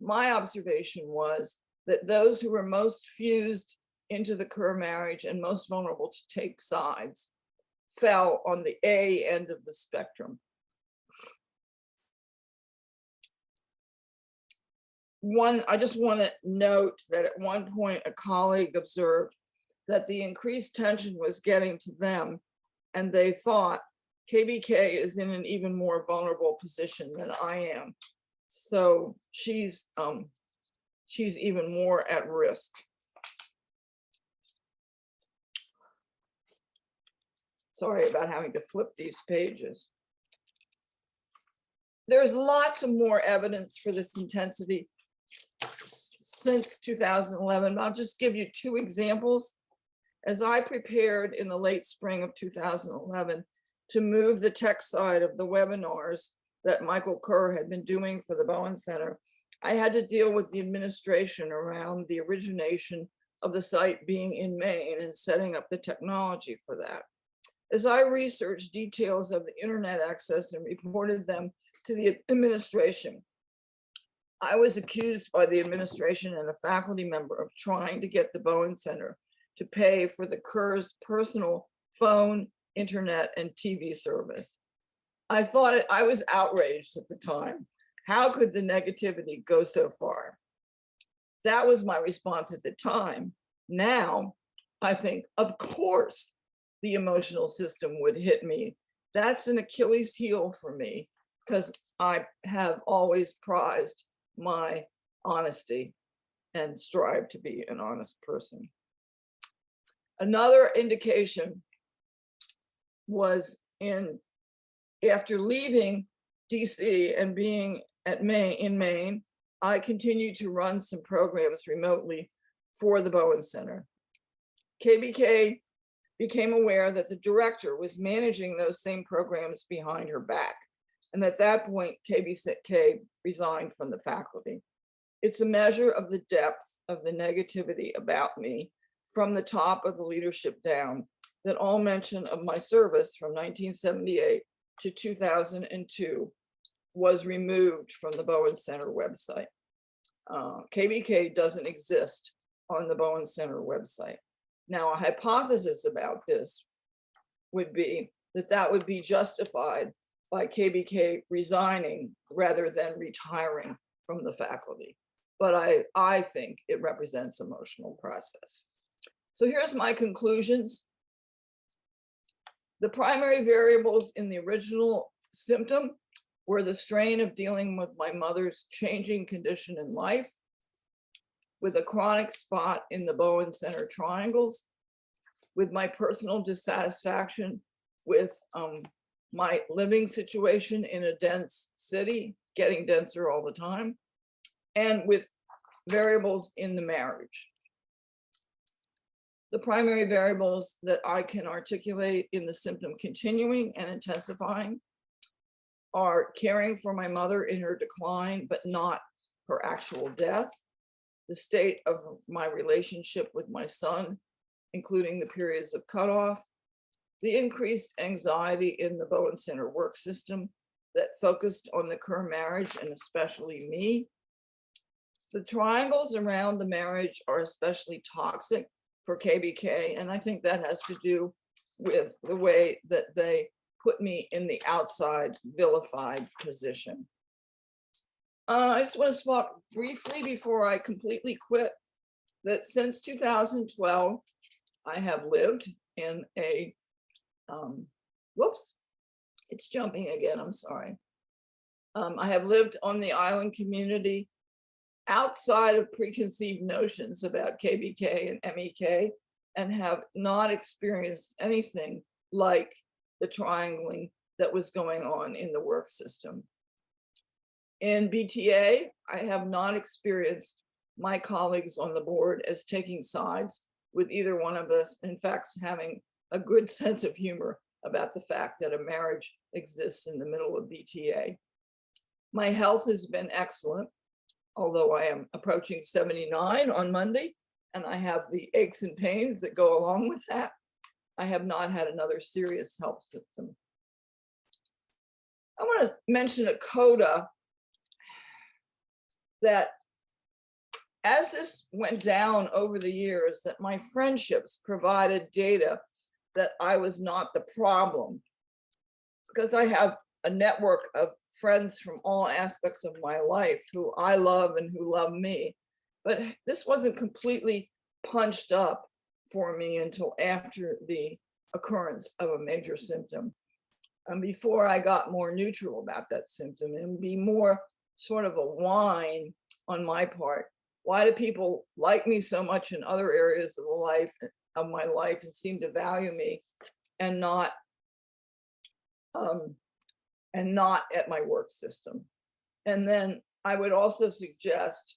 [SPEAKER 2] my observation was that those who were most fused into the Kerr marriage and most vulnerable to take sides fell on the A end of the spectrum. I just want to note that at one point a colleague observed that the increased tension was getting to them, and they thought KBK is in an even more vulnerable position than I am. So she's even more at risk. Sorry about having to flip these pages. There's lots of more evidence for this intensity since 2011. I'll just give you two examples. As I prepared in the late spring of 2011 to move the tech side of the webinars that Michael Kerr had been doing for the Bowen Center, I had to deal with the administration around the origination of the site being in Maine and setting up the technology for that. As I researched details of the internet access and reported them to the administration, I was accused by the administration and a faculty member of trying to get the Bowen Center to pay for the Kerr's personal phone, internet, and TV service. I was outraged at the time. How could the negativity go so far? That was my response at the time. Now, I think, of course, the emotional system would hit me. That's an Achilles heel for me because I have always prized my honesty and strive to be an honest person. Another indication was after leaving DC and being in Maine, I continued to run some programs remotely for the Bowen Center. KBK became aware that the director was managing those same programs behind her back. And at that point, KBK resigned from the faculty. It's a measure of the depth of the negativity about me from the top of the leadership down that all mention of my service from 1978 to 2002 was removed from the Bowen Center website. KBK doesn't exist on the Bowen Center website. Now, a hypothesis about this would be that would be justified by KBK resigning rather than retiring from the faculty. But I think it represents emotional process. So here's my conclusions. The primary variables in the original symptom were the strain of dealing with my mother's changing condition in life, with a chronic spot in the Bowen Center triangles, with my personal dissatisfaction with my living situation in a dense city, getting denser all the time, and with variables in the marriage. The primary variables that I can articulate in the symptom continuing and intensifying are caring for my mother in her decline, but not her actual death, the state of my relationship with my son, including the periods of cutoff, the increased anxiety in the Bowen Center work system that focused on the Kerr marriage and especially me. The triangles around the marriage are especially toxic for KBK, and I think that has to do with the way that they put me in the outside vilified position. I just want to talk briefly before I completely quit that since 2012, I have lived in a, whoops, it's jumping again, I'm sorry. I have lived on the island community outside of preconceived notions about KBK and MEK and have not experienced anything like the triangling that was going on in the work system. In BTA, I have not experienced my colleagues on the board as taking sides with either one of us, in fact, having a good sense of humor about the fact that a marriage exists in the middle of BTA. My health has been excellent, although I am approaching 79 on Monday, and I have the aches and pains that go along with that. I have not had another serious health symptom. I want to mention a coda that as this went down over the years, that my friendships provided data that I was not the problem, because I have a network of friends from all aspects of my life who I love and who love me. But this wasn't completely punched up for me until after the occurrence of a major symptom. And before I got more neutral about that symptom and be more sort of a whine on my part. Why do people like me so much in other areas of my life and seem to value me and not at my work system? And then I would also suggest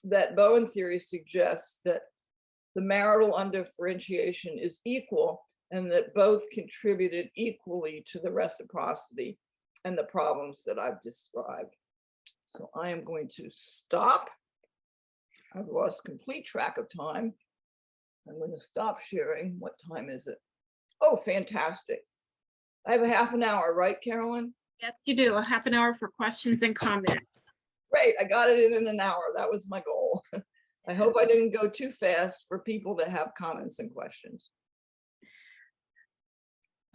[SPEAKER 2] that Bowen theory suggests that the marital undifferentiation is equal and that both contributed equally to the reciprocity and the problems that I've described. So I am going to stop. I've lost complete track of time. I'm going to stop sharing. What time is it? Oh, fantastic. I have a half an hour, right, Carolyn?
[SPEAKER 1] Yes, you do. A half an hour for questions and comments.
[SPEAKER 2] Great, I got it in an hour. That was my goal. I hope I didn't go too fast for people that have comments and questions.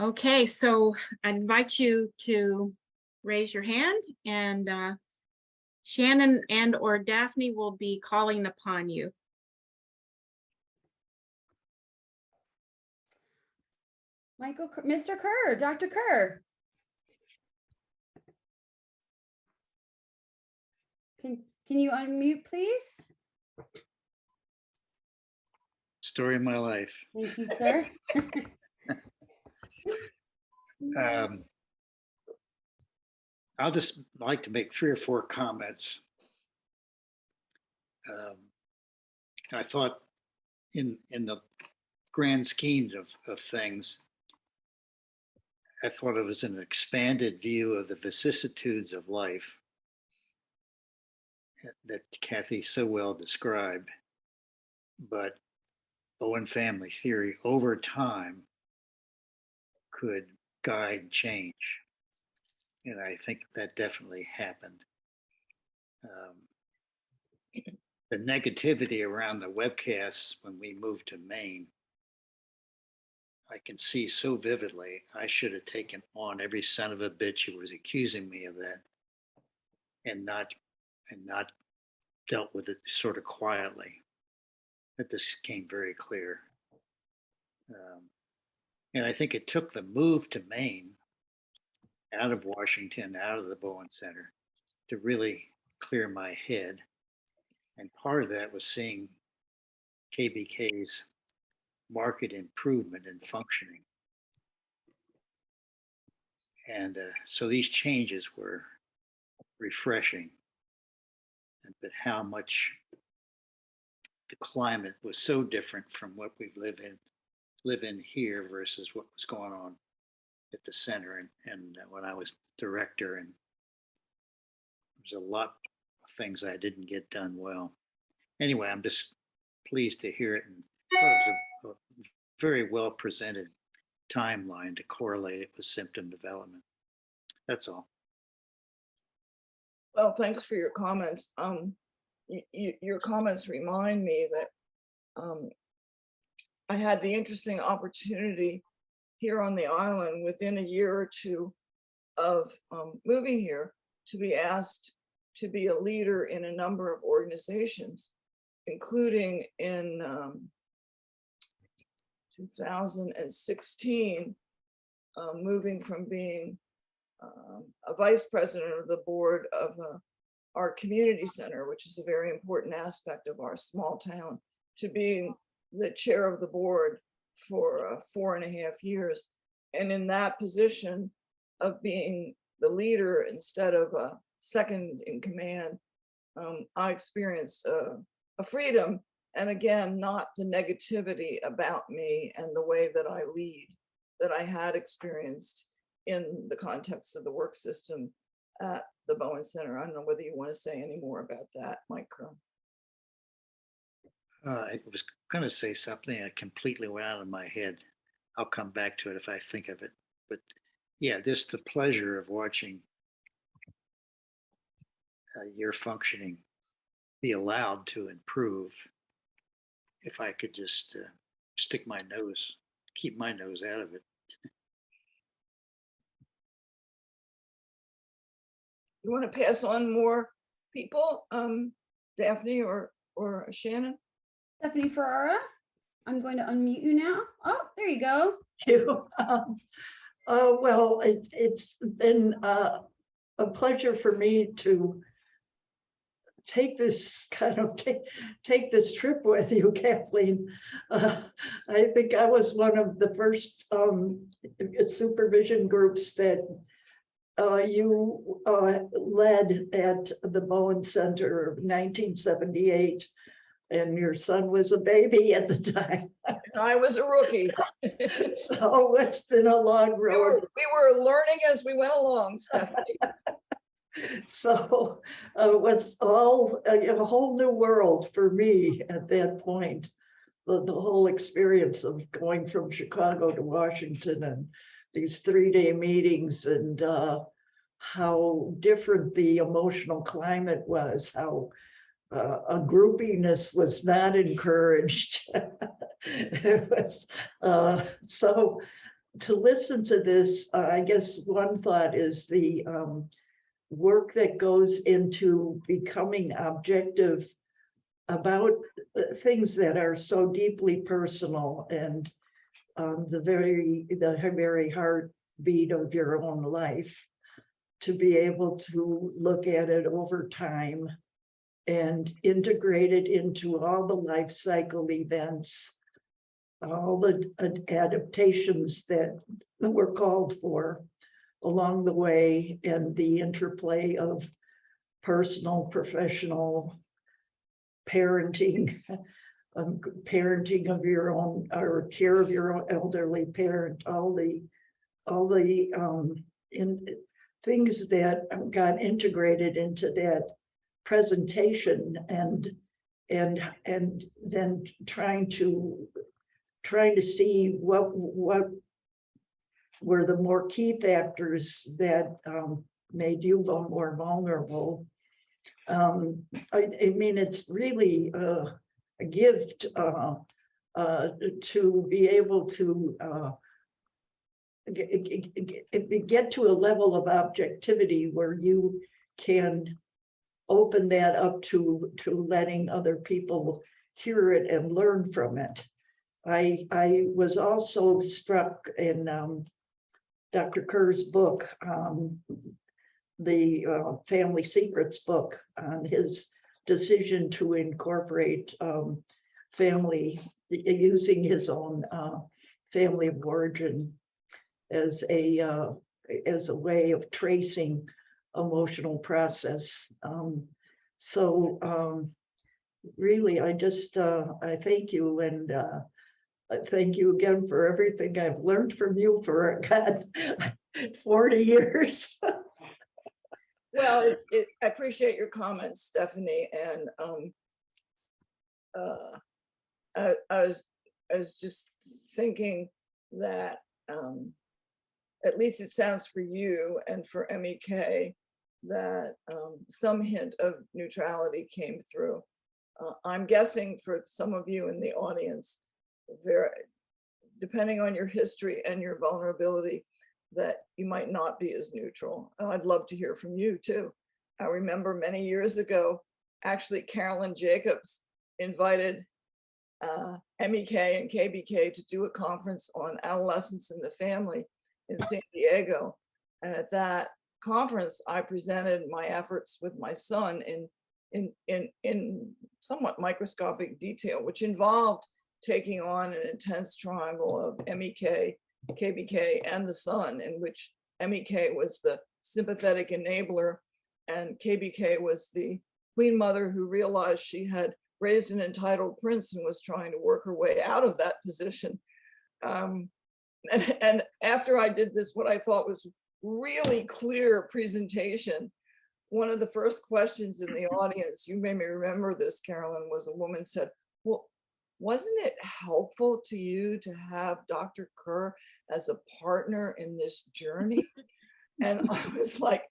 [SPEAKER 1] Okay, so I invite you to raise your hand, and Shannon and or Daphne will be calling upon you.
[SPEAKER 3] Mr. Kerr, Dr. Kerr. Can you unmute, please?
[SPEAKER 4] Story of my life.
[SPEAKER 3] Thank you, sir.
[SPEAKER 4] I'll just like to make 3 or 4 comments. I thought in the grand schemes of things, I thought it was an expanded view of the vicissitudes of life that Kathy so well described. But Bowen family theory over time could guide change. And I think that definitely happened. The negativity around the webcasts when we moved to Maine, I can see so vividly. I should have taken on every son of a bitch who was accusing me of that and not dealt with it sort of quietly. That this became very clear. And I think it took the move to Maine, out of Washington, out of the Bowen Center, to really clear my head. And part of that was seeing KBK's market improvement in functioning. And so these changes were refreshing, but how much the climate was so different from what we live in here versus what was going on at the center. And when I was director, and there's a lot of things I didn't get done well. Anyway, I'm just pleased to hear it, and I thought it was a very well presented timeline to correlate it with symptom development. That's all.
[SPEAKER 2] Well, thanks for your comments. Your comments remind me that I had the interesting opportunity here on the island within a year or two of moving here to be asked to be a leader in a number of organizations, including in 2016, moving from being a vice president of the board of our community center, which is a very important aspect of our small town, to being the chair of the board for 4.5 years. And in that position of being the leader instead of a second in command, I experienced a freedom And again, not the negativity about me and the way that I lead that I had experienced in the context of the work system at the Bowen Center. I don't know whether you want to say any more about that, Mike Kerr.
[SPEAKER 4] I was going to say something that completely went out of my head. I'll come back to it if I think of it. But yeah, just the pleasure of watching your functioning be allowed to improve. If I could just keep my nose out of it.
[SPEAKER 2] You want to pass on more people, Daphne or Shannon?
[SPEAKER 3] Stephanie Ferrara, I'm going to unmute you now. Oh, there you go.
[SPEAKER 5] You. Well, it's been a pleasure for me to take this take this trip with you, Kathleen. I think I was one of the first supervision groups that you led at the Bowen Center of 1978. And your son was a baby at the time.
[SPEAKER 2] And I was a rookie.
[SPEAKER 5] So it's been a long road.
[SPEAKER 2] We were learning as we went along, Stephanie.
[SPEAKER 5] So it was all a whole new world for me at that point. The whole experience of going from Chicago to Washington and these 3-day meetings, and how different the emotional climate was, how a groupiness was not encouraged. It was so to listen to this. I guess one thought is the work that goes into becoming objective about things that are so deeply personal, and the very heartbeat of your own life, to be able to look at it over time and integrate it into all the life cycle events, all the adaptations that were called for along the way, and the interplay of personal, professional, parenting, parenting of your own, or care of your own elderly parent, all the things that got integrated into that presentation, and then trying to see what were the more key factors that made you more vulnerable. I mean, it's really a gift to be able to get to a level of objectivity where you can open that up to letting other people hear it and learn from it. I was also struck in Dr. Kerr's book, the Family Secrets book, on his decision to incorporate family, using his own family of origin as a way of tracing emotional process. So really, I just I thank you, and I thank you again for everything I've learned from you for, God, 40 years.
[SPEAKER 2] Well, I appreciate your comments, Stephanie, and I was just thinking that at least it sounds for you and for MEK that some hint of neutrality came through. I'm guessing for some of you in the audience, depending on your history and your vulnerability, that you might not be as neutral. And I'd love to hear from you too. I remember many years ago, actually Carolyn Jacobs invited MEK and KBK to do a conference on adolescence in the family in San Diego. And at that conference, I presented my efforts with my son in somewhat microscopic detail, which involved taking on an intense triangle of MEK, KBK, and the son, in which MEK was the sympathetic enabler and KBK was the queen mother who realized she had raised an entitled prince and was trying to work her way out of that position. And after I did this, what I thought was really clear presentation, one of the first questions in the audience, you may remember this, Carolyn, was a woman said, well, wasn't it helpful to you to have Dr. Kerr as a partner in this journey? And I was like,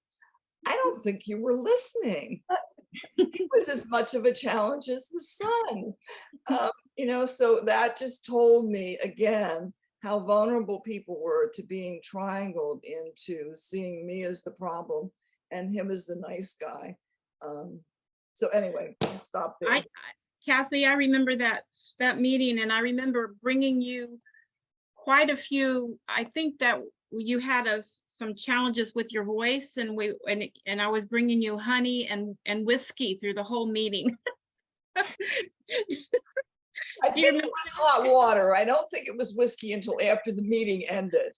[SPEAKER 2] I don't think you were listening. It was as much of a challenge as the sun. You know, so that just told me again how vulnerable people were to being triangled into seeing me as the problem and him as the nice guy. So anyway, I'll stop there.
[SPEAKER 1] Kathy, I remember that meeting, and I remember bringing you quite a few. I think that you had some challenges with your voice, and I was bringing you honey and whiskey through the whole meeting.
[SPEAKER 2] I think it was hot water. I don't think it was whiskey until after the meeting ended.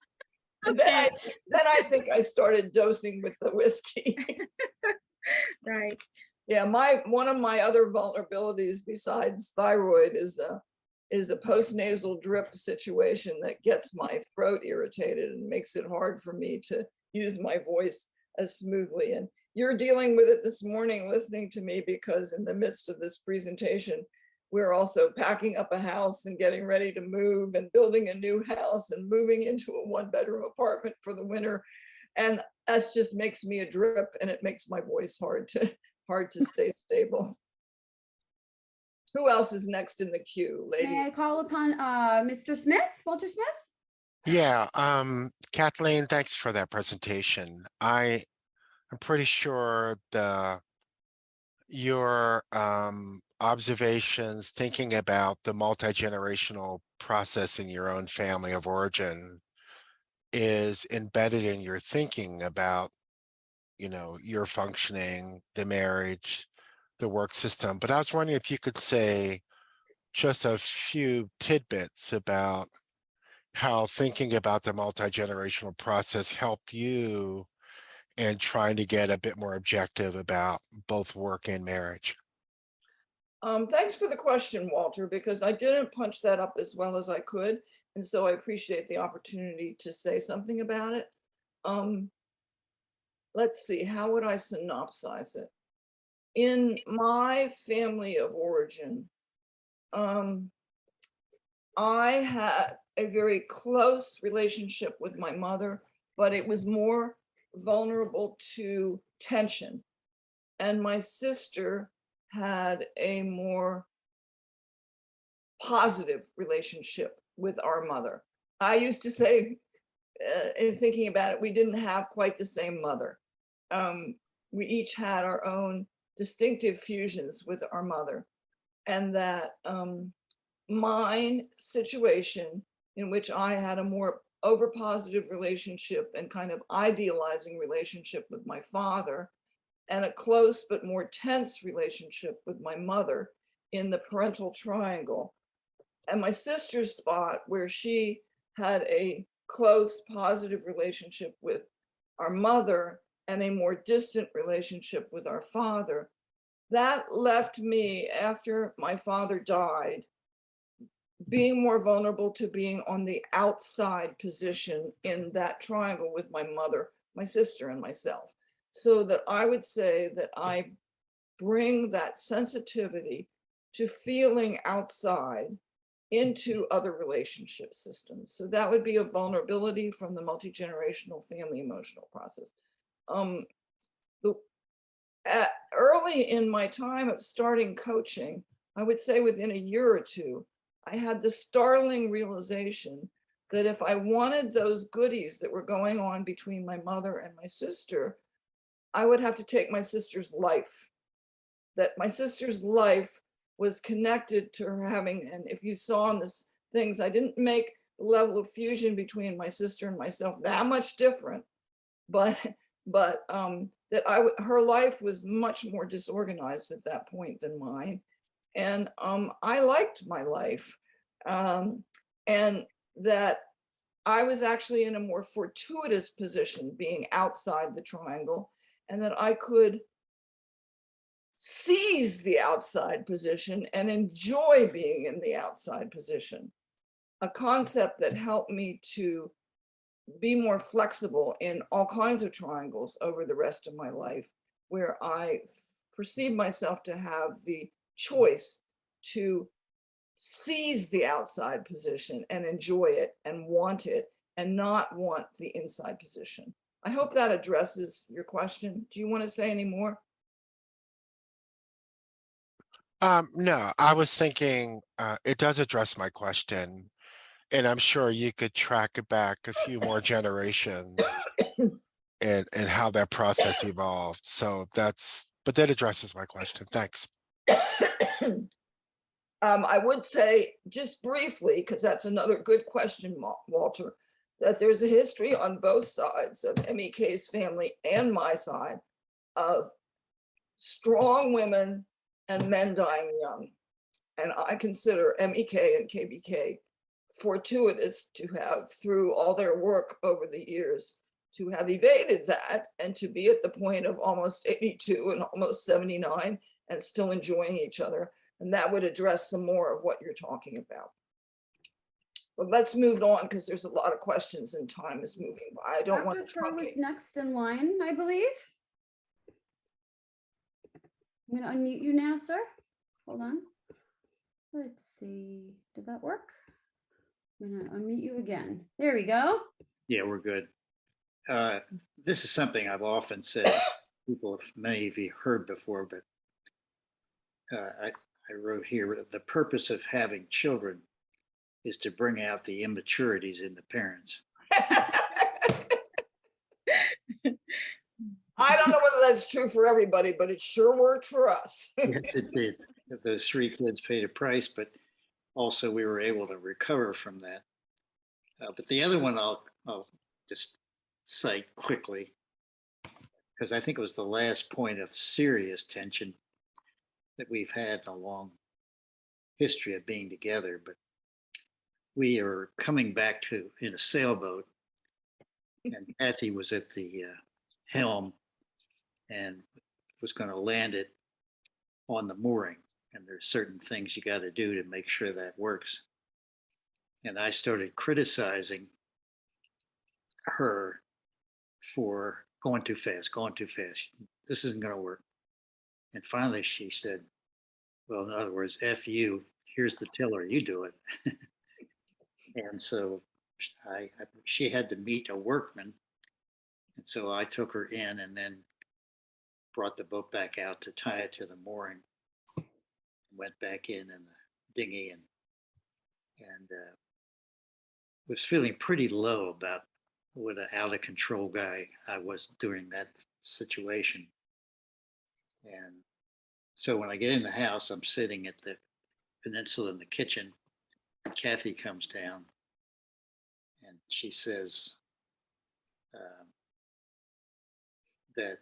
[SPEAKER 2] And
[SPEAKER 1] Okay.
[SPEAKER 2] then I think I started dosing with the whiskey.
[SPEAKER 1] Right.
[SPEAKER 2] Yeah, one of my other vulnerabilities besides thyroid is a postnasal drip situation that gets my throat irritated and makes it hard for me to use my voice as smoothly. And you're dealing with it this morning listening to me, because in the midst of this presentation, we're also packing up a house and getting ready to move and building a new house and moving into a 1-bedroom apartment for the winter. And that just makes me a drip, and it makes my voice hard to stay stable. Who else is next in the queue, lady?
[SPEAKER 3] May I call upon Mr. Smith, Walter Smith?
[SPEAKER 6] Yeah, Kathleen, thanks for that presentation. I'm pretty sure your observations, thinking about the multi-generational process in your own family of origin, is embedded in your thinking about, you know, your functioning, the marriage, the work system. But I was wondering if you could say just a few tidbits about how thinking about the multi-generational process helped you in trying to get a bit more objective about both work and marriage.
[SPEAKER 2] Thanks for the question, Walter, because I didn't punch that up as well as I could. And so I appreciate the opportunity to say something about it. Let's see, how would I synopsize it? In my family of origin, I had a very close relationship with my mother, but it was more vulnerable to tension. And my sister had a more positive relationship with our mother. I used to say, in thinking about it, we didn't have quite the same mother. We each had our own distinctive fusions with our mother, and that mine situation, in which I had a more over-positive relationship and kind of idealizing relationship with my father, and a close but more tense relationship with my mother in the parental triangle. And my sister's spot, where she had a close, positive relationship with our mother and a more distant relationship with our father, that left me, after my father died, being more vulnerable to being on the outside position in that triangle with my mother, my sister, and myself. So that I would say that I bring that sensitivity to feeling outside into other relationship systems. So that would be a vulnerability from the multi-generational family emotional process. Early in my time of starting coaching, I would say within a year or two, I had the startling realization that if I wanted those goodies that were going on between my mother and my sister, I would have to take my sister's life. That my sister's life was connected to her having, and if you saw in this things, I didn't make the level of fusion between my sister and myself that much different, but that her life was much more disorganized at that point than mine. And I liked my life, and that I was actually in a more fortuitous position being outside the triangle, and that I could seize the outside position and enjoy being in the outside position. A concept that helped me to be more flexible in all kinds of triangles over the rest of my life, where I perceive myself to have the choice to seize the outside position and enjoy it and want it and not want the inside position. I hope that addresses your question. Do you want to say any more?
[SPEAKER 6] No, I was thinking, it does address my question, and I'm sure you could track it back a few more generations and how that process evolved. So but that addresses my question. Thanks.
[SPEAKER 2] I would say just briefly, because that's another good question, Walter, that there's a history on both sides of MEK's family and my side of strong women and men dying young. And I consider MEK and KBK fortuitous to have, through all their work over the years, to have evaded that and to be at the point of almost 82 and almost 79 and still enjoying each other. And that would address some more of what you're talking about. But let's move on, because there's a lot of questions and time is moving by. I don't want to
[SPEAKER 3] Dr. Kerr was
[SPEAKER 2] truncate.
[SPEAKER 3] next in line, I believe. I'm going to unmute you now, sir. Hold on. Let's see. Did that work? I'm going to unmute you again. There we go.
[SPEAKER 4] Yeah, we're good. This is something I've often said. People, many of you heard before, but I wrote here, the purpose of having children is to bring out the immaturities in the parents.
[SPEAKER 2] I don't know whether that's true for everybody, but it sure worked for us.
[SPEAKER 4] Yes, it did. Those 3 kids paid a price, but also we were able to recover from that. But the other one I'll just cite quickly, because I think it was the last point of serious tension that we've had in a long history of being together. But we are coming back in a sailboat, and Kathy was at the helm and was going to land it on the mooring. And there's certain things you got to do to make sure that works. And I started criticizing her for going too fast. This isn't going to work. And finally she said, well, in other words, F you, here's the tiller, you do it. And so she had to meet a workman. And so I took her in and then brought the boat back out to tie it to the mooring. Went back in the dinghy and was feeling pretty low about what an out of control guy I was during that situation. And so when I get in the house, I'm sitting at the peninsula in the kitchen, and Kathy comes down and she says that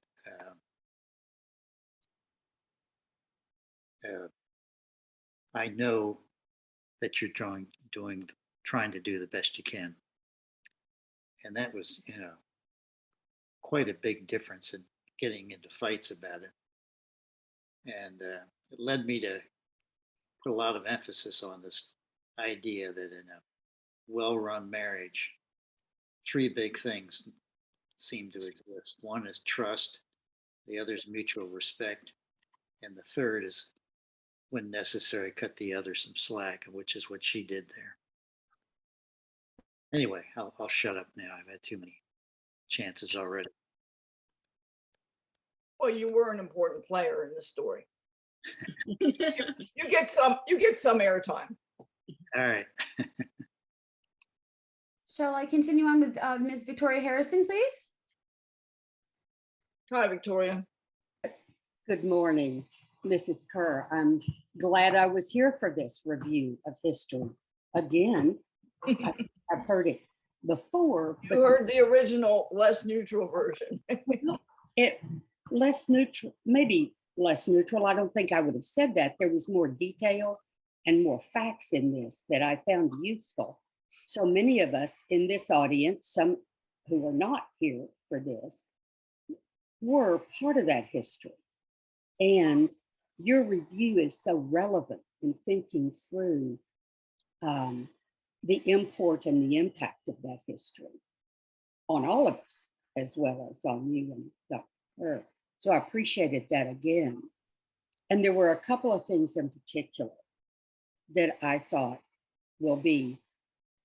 [SPEAKER 4] I know that you're trying to do the best you can. And that was, quite a big difference in getting into fights about it. And it led me to put a lot of emphasis on this idea that in a well-run marriage, 3 big things seem to exist. One is trust, the other is mutual respect, and the third is, when necessary, cut the other some slack, which is what she did there. Anyway, I'll shut up now. I've had too many chances already.
[SPEAKER 2] Well, you were an important player in the story. you get some airtime.
[SPEAKER 4] All right.
[SPEAKER 3] Shall I continue on with Ms. Victoria Harrison, please?
[SPEAKER 2] Hi, Victoria.
[SPEAKER 7] Good morning, Mrs. Kerr. I'm glad I was here for this review of history. Again, I've heard it before. But
[SPEAKER 2] You heard the original, less neutral version.
[SPEAKER 7] it less neutral, maybe less neutral. I don't think I would have said that. There was more detail and more facts in this that I found useful. So many of us in this audience, some who are not here for this, were part of that history. And your review is so relevant in thinking through the import and the impact of that history on all of us, as well as on you and Dr. Kerr. So I appreciated that again. And there were a couple of things in particular that I thought will be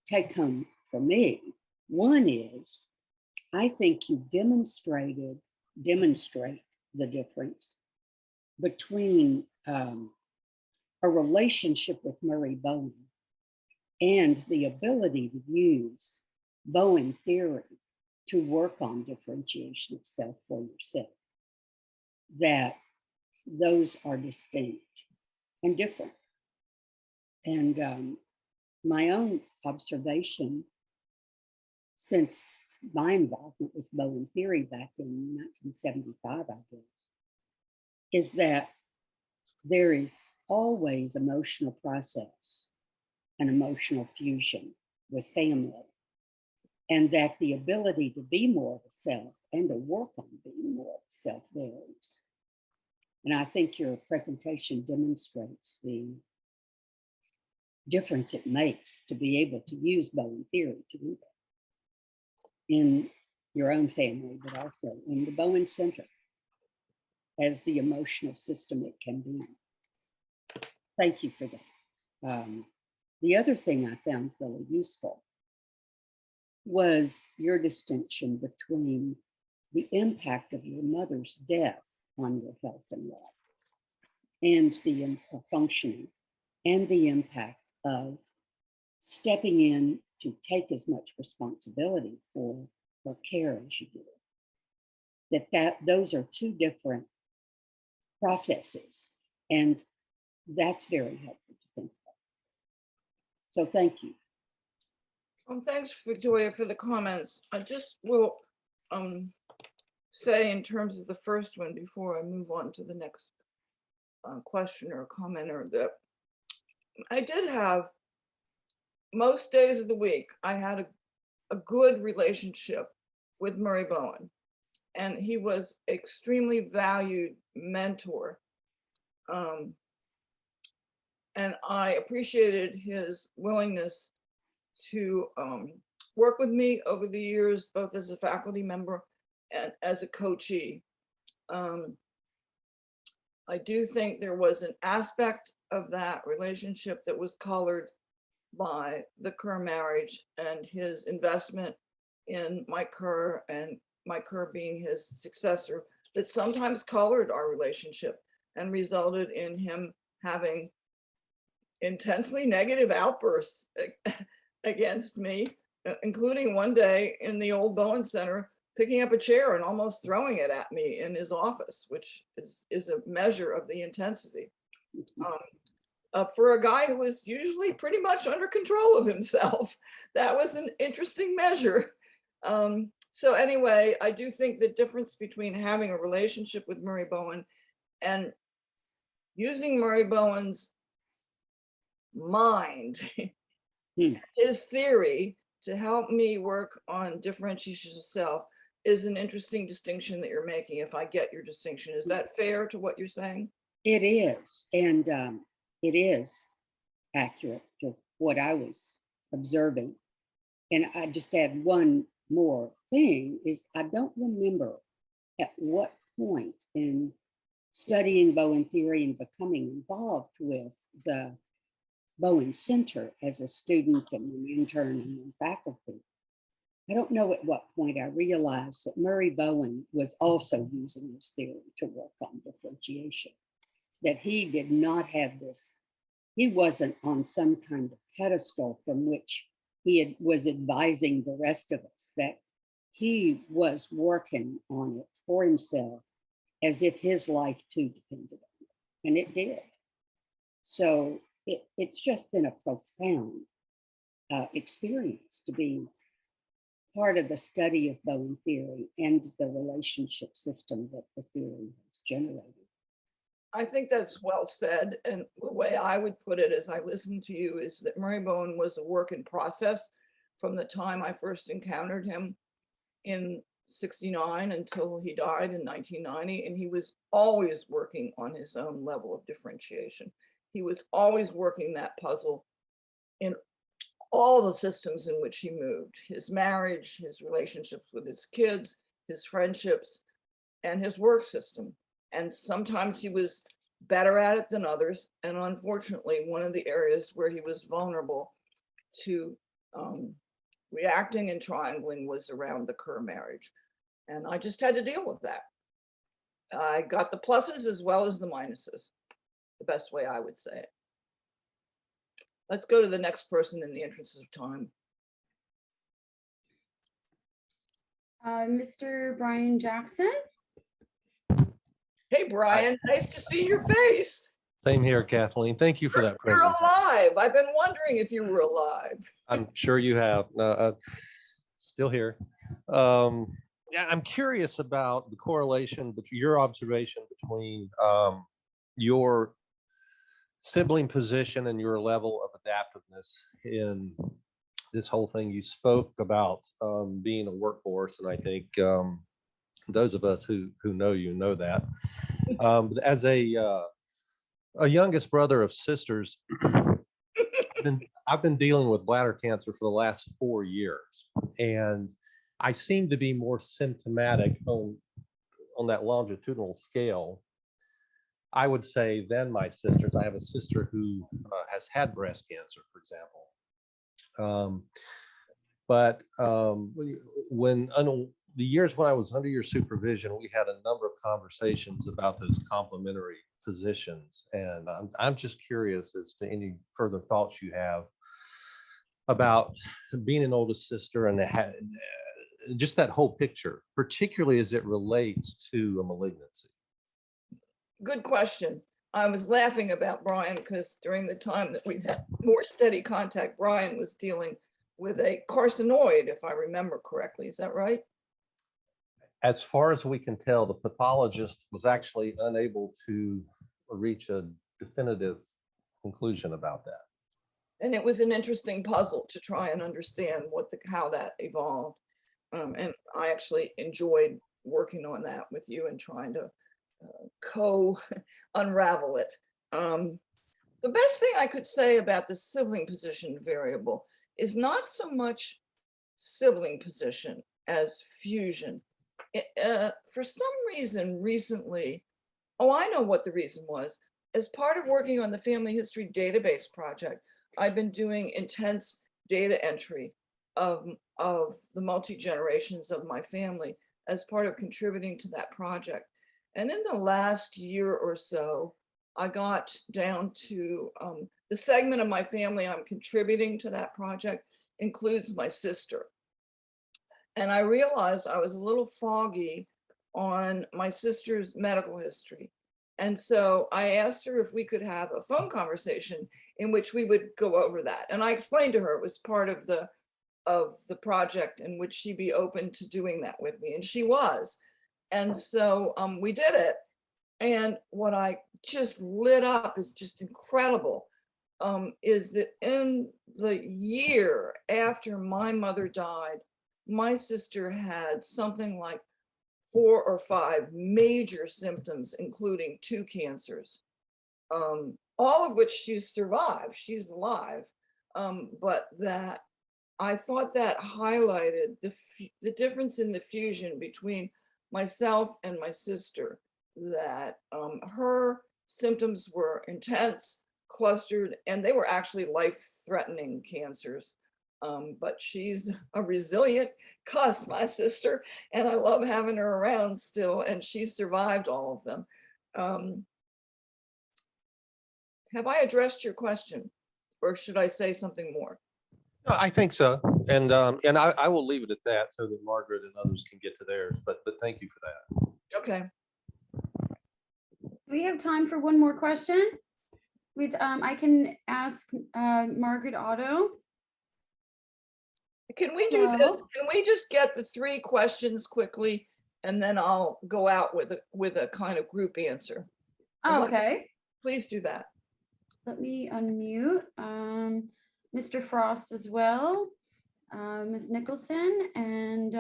[SPEAKER 7] take home for me. One is, I think you demonstrate the difference between a relationship with Murray Bowen and the ability to use Bowen theory to work on differentiation of self for yourself. That those are distinct and different. And my own observation since my involvement with Bowen theory back in 1975, I guess, is that there is always emotional process and emotional fusion with family, and that the ability to be more of a self and to work on being more of a self varies. And I think your presentation demonstrates the difference it makes to be able to use Bowen theory to do that in your own family, but also in the Bowen Center as the emotional system it can be. Thank you for that. The other thing I found really useful was your distinction between the impact of your mother's death on your health and life, and the functioning, and the impact of stepping in to take as much responsibility for her care as you did. Those are two different processes, and that's very helpful to think about. So thank you.
[SPEAKER 2] Thanks, Victoria, for the comments. I just will say in terms of the first one, before I move on to the next question or commenter, that I did have, most days of the week, I had a good relationship with Murray Bowen, and he was extremely valued mentor. And I appreciated his willingness to work with me over the years, both as a faculty member and as a coachee. I do think there was an aspect of that relationship that was colored by the Kerr marriage and his investment in Mike Kerr, and Mike Kerr being his successor, that sometimes colored our relationship and resulted in him having intensely negative outbursts against me, including one day in the old Bowen Center, picking up a chair and almost throwing it at me in his office, which is a measure of the intensity. For a guy who was usually pretty much under control of himself, that was an interesting measure. So anyway, I do think the difference between having a relationship with Murray Bowen and using Murray Bowen's mind, his theory, to help me work on differentiation of self is an interesting distinction that you're making, if I get your distinction. Is that fair to what you're saying?
[SPEAKER 7] It is, and it is accurate to what I was observing. And I just add one more thing, is I don't remember at what point in studying Bowen theory and becoming involved with the Bowen Center as a student and an intern and then faculty. I don't know at what point I realized that Murray Bowen was also using this theory to work on differentiation, that he did not have this, he wasn't on some kind of pedestal from which he was advising the rest of us, that he was working on it for himself as if his life too depended on it, and it did. So it's just been a profound experience to be part of the study of Bowen theory and the relationship system that the theory has generated.
[SPEAKER 2] I think that's well said. And the way I would put it as I listen to you is that Murray Bowen was a work in process from the time I first encountered him in 69 until he died in 1990, and he was always working on his own level of differentiation. He was always working that puzzle in all the systems in which he moved: his marriage, his relationships with his kids, his friendships, and his work system. And sometimes he was better at it than others. And unfortunately, one of the areas where he was vulnerable to reacting and triangling was around the Kerr marriage. And I just had to deal with that. I got the pluses as well as the minuses, the best way I would say it. Let's go to the next person in the interest of time.
[SPEAKER 3] Mr. Brian Jackson.
[SPEAKER 2] Hey, Brian, nice to see your face.
[SPEAKER 8] Same here, Kathleen. Thank you for that
[SPEAKER 2] You're
[SPEAKER 8] present.
[SPEAKER 2] alive. I've been wondering if you were alive.
[SPEAKER 8] I'm sure you have. No, still here. Yeah, I'm curious about the correlation between your observation between your sibling position and your level of adaptiveness in this whole thing. You spoke about being a workhorse, and I think those of us who know you know that. But as a youngest brother of sisters, I've been dealing with bladder cancer for the last 4 years, and I seem to be more symptomatic on that longitudinal scale, I would say, than my sisters. I have a sister who has had breast cancer, for example. But when the years when I was under your supervision, we had a number of conversations about those complementary positions, and I'm just curious as to any further thoughts you have about being an oldest sister and just that whole picture, particularly as it relates to a malignancy.
[SPEAKER 2] Good question. I was laughing about Brian because during the time that we've had more steady contact, Brian was dealing with a carcinoid, if I remember correctly. Is that right?
[SPEAKER 8] As far as we can tell, the pathologist was actually unable to reach a definitive conclusion about that.
[SPEAKER 2] And it was an interesting puzzle to try and understand how that evolved. And I actually enjoyed working on that with you and trying to unravel it. The best thing I could say about the sibling position variable is not so much sibling position as fusion. For some reason recently, I know what the reason was. As part of working on the family history database project, I've been doing intense data entry of the multi-generations of my family as part of contributing to that project. And in the last year or so, I got down to the segment of my family I'm contributing to that project includes my sister. And I realized I was a little foggy on my sister's medical history. And so I asked her if we could have a phone conversation in which we would go over that. And I explained to her it was part of the project, and would she be open to doing that with me? And she was. And so we did it. And what I just lit up is just incredible, is that in the year after my mother died, my sister had something like 4 or 5 major symptoms, including 2 cancers, all of which she's survived. She's alive. But that I thought that highlighted the difference in the fusion between myself and my sister, that her symptoms were intense, clustered, and they were actually life-threatening cancers. But she's a resilient cuss, my sister, and I love having her around still, and she's survived all of them. Have I addressed your question, or should I say something more?
[SPEAKER 8] No, I think so, and I will leave it at that so that Margaret and others can get to theirs. But thank you for that.
[SPEAKER 2] Okay.
[SPEAKER 3] We have time for one more question. I can ask Margaret Otto.
[SPEAKER 2] Can we do this? Can we just get the 3 questions quickly, and then I'll go out with a kind of group answer?
[SPEAKER 3] Okay.
[SPEAKER 2] Please do that.
[SPEAKER 3] Let me unmute Mr. Frost as well, Ms. Nicholson, and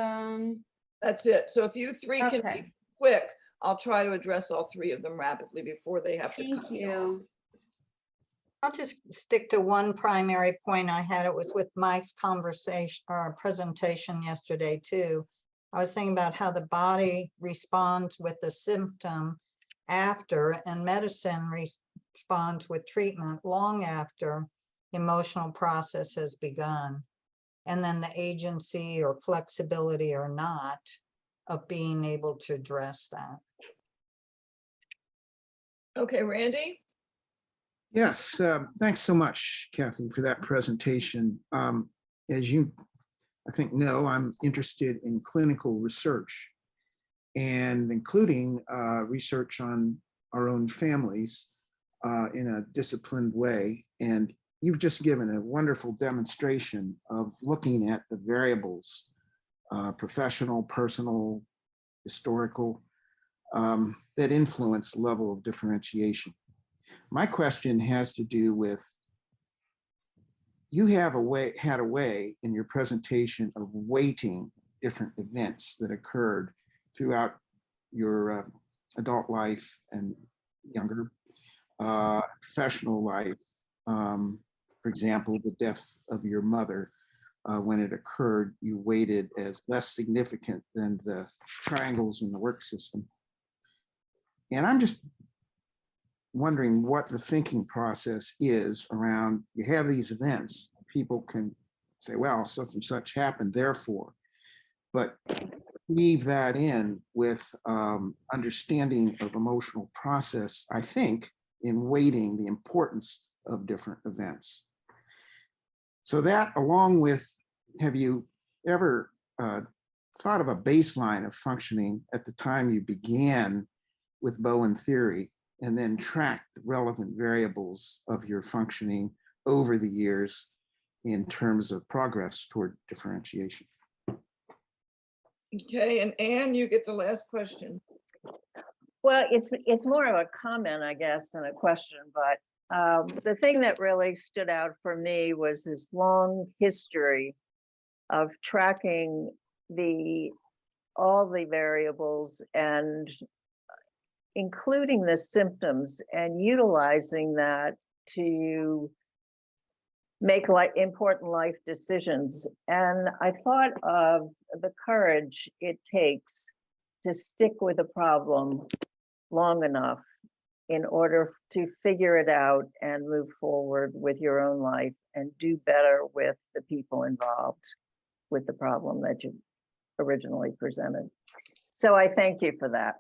[SPEAKER 2] That's it. So if you three can
[SPEAKER 3] Okay.
[SPEAKER 2] be quick, I'll try to address all three of them rapidly before they have to
[SPEAKER 3] Thank
[SPEAKER 2] cut me off.
[SPEAKER 3] you.
[SPEAKER 9] I'll just stick to one primary point I had. It was with Mike's conversation or presentation yesterday too. I was thinking about how the body responds with the symptom after, and medicine responds with treatment long after emotional process has begun. And then the agency or flexibility or not of being able to address that.
[SPEAKER 2] Okay, Randy?
[SPEAKER 10] Yes, thanks so much, Kathleen, for that presentation. As you, I think, know, I'm interested in clinical research and including research on our own families in a disciplined way. And you've just given a wonderful demonstration of looking at the variables, professional, personal, historical, that influence level of differentiation. My question has to do with, you have had a way in your presentation of weighting different events that occurred throughout your adult life and younger professional life. For example, the death of your mother, when it occurred, you weighted as less significant than the triangles in the work system. And I'm just wondering what the thinking process is around, you have these events, people can say, well, such and such happened, therefore, but weave that in with understanding of emotional process, I think, in weighting the importance of different events. So that, along with, have you ever thought of a baseline of functioning at the time you began with Bowen theory, and then track the relevant variables of your functioning over the years in terms of progress toward differentiation?
[SPEAKER 2] Okay, and Anne, you get the last question.
[SPEAKER 11] Well, it's more of a comment, I guess, than a question, but the thing that really stood out for me was this long history of tracking all the variables and including the symptoms and utilizing that to make important life decisions. And I thought of the courage it takes to stick with a problem long enough in order to figure it out and move forward with your own life and do better with the people involved with the problem that you originally presented. So I thank you for that.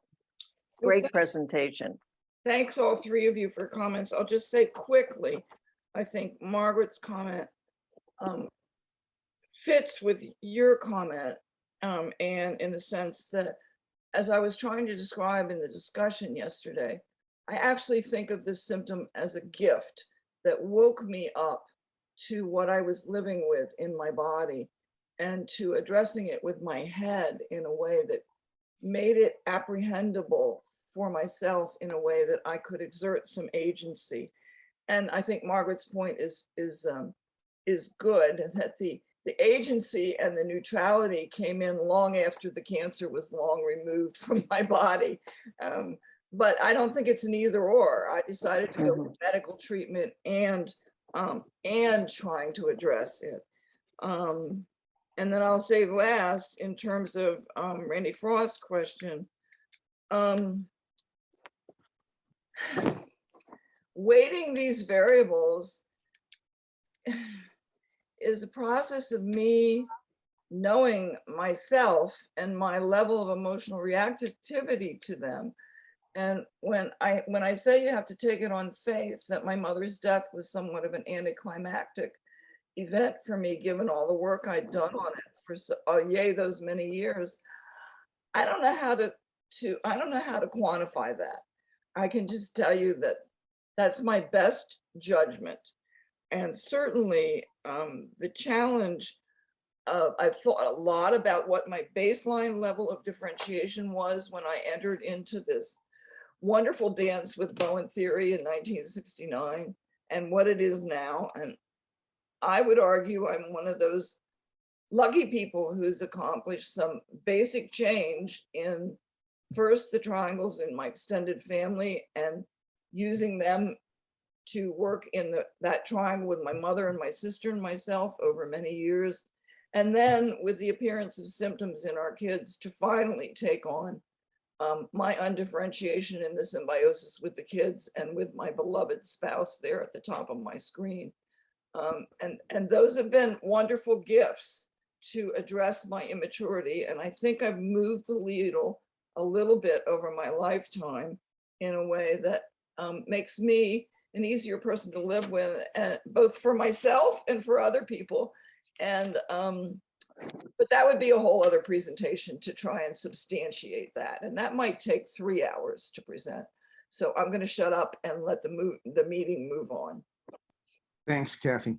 [SPEAKER 2] Well,
[SPEAKER 11] Great
[SPEAKER 2] thanks.
[SPEAKER 11] presentation.
[SPEAKER 2] Thanks all three of you for comments. I'll just say quickly, I think Margaret's comment fits with your comment, and in the sense that, as I was trying to describe in the discussion yesterday, I actually think of this symptom as a gift that woke me up to what I was living with in my body and to addressing it with my head in a way that made it apprehendable for myself in a way that I could exert some agency. And I think Margaret's point is good, that the agency and the neutrality came in long after the cancer was long removed from my body. But I don't think it's an either or. I decided to go with medical treatment and trying to address it. And then I'll say last, in terms of Randy Frost's question, weighting these variables is a process of me knowing myself and my level of emotional reactivity to them. And when I say you have to take it on faith that my mother's death was somewhat of an anticlimactic event for me, given all the work I'd done on it for those many years, I don't know how to quantify that. I can just tell you that that's my best judgment. And certainly the challenge of, I've thought a lot about what my baseline level of differentiation was when I entered into this wonderful dance with Bowen theory in 1969 and what it is now. And I would argue I'm one of those lucky people who's accomplished some basic change in first the triangles in my extended family and using them to work in that triangle with my mother and my sister and myself over many years. And then with the appearance of symptoms in our kids to finally take on my undifferentiation in the symbiosis with the kids and with my beloved spouse there at the top of my screen. And those have been wonderful gifts to address my immaturity. And I think I've moved the needle a little bit over my lifetime in a way that makes me an easier person to live with, both for myself and for other people. And but that would be a whole other presentation to try and substantiate that. And that might take 3 hours to present. So I'm going to shut up and let the meeting move on.
[SPEAKER 10] Thanks, Kathy.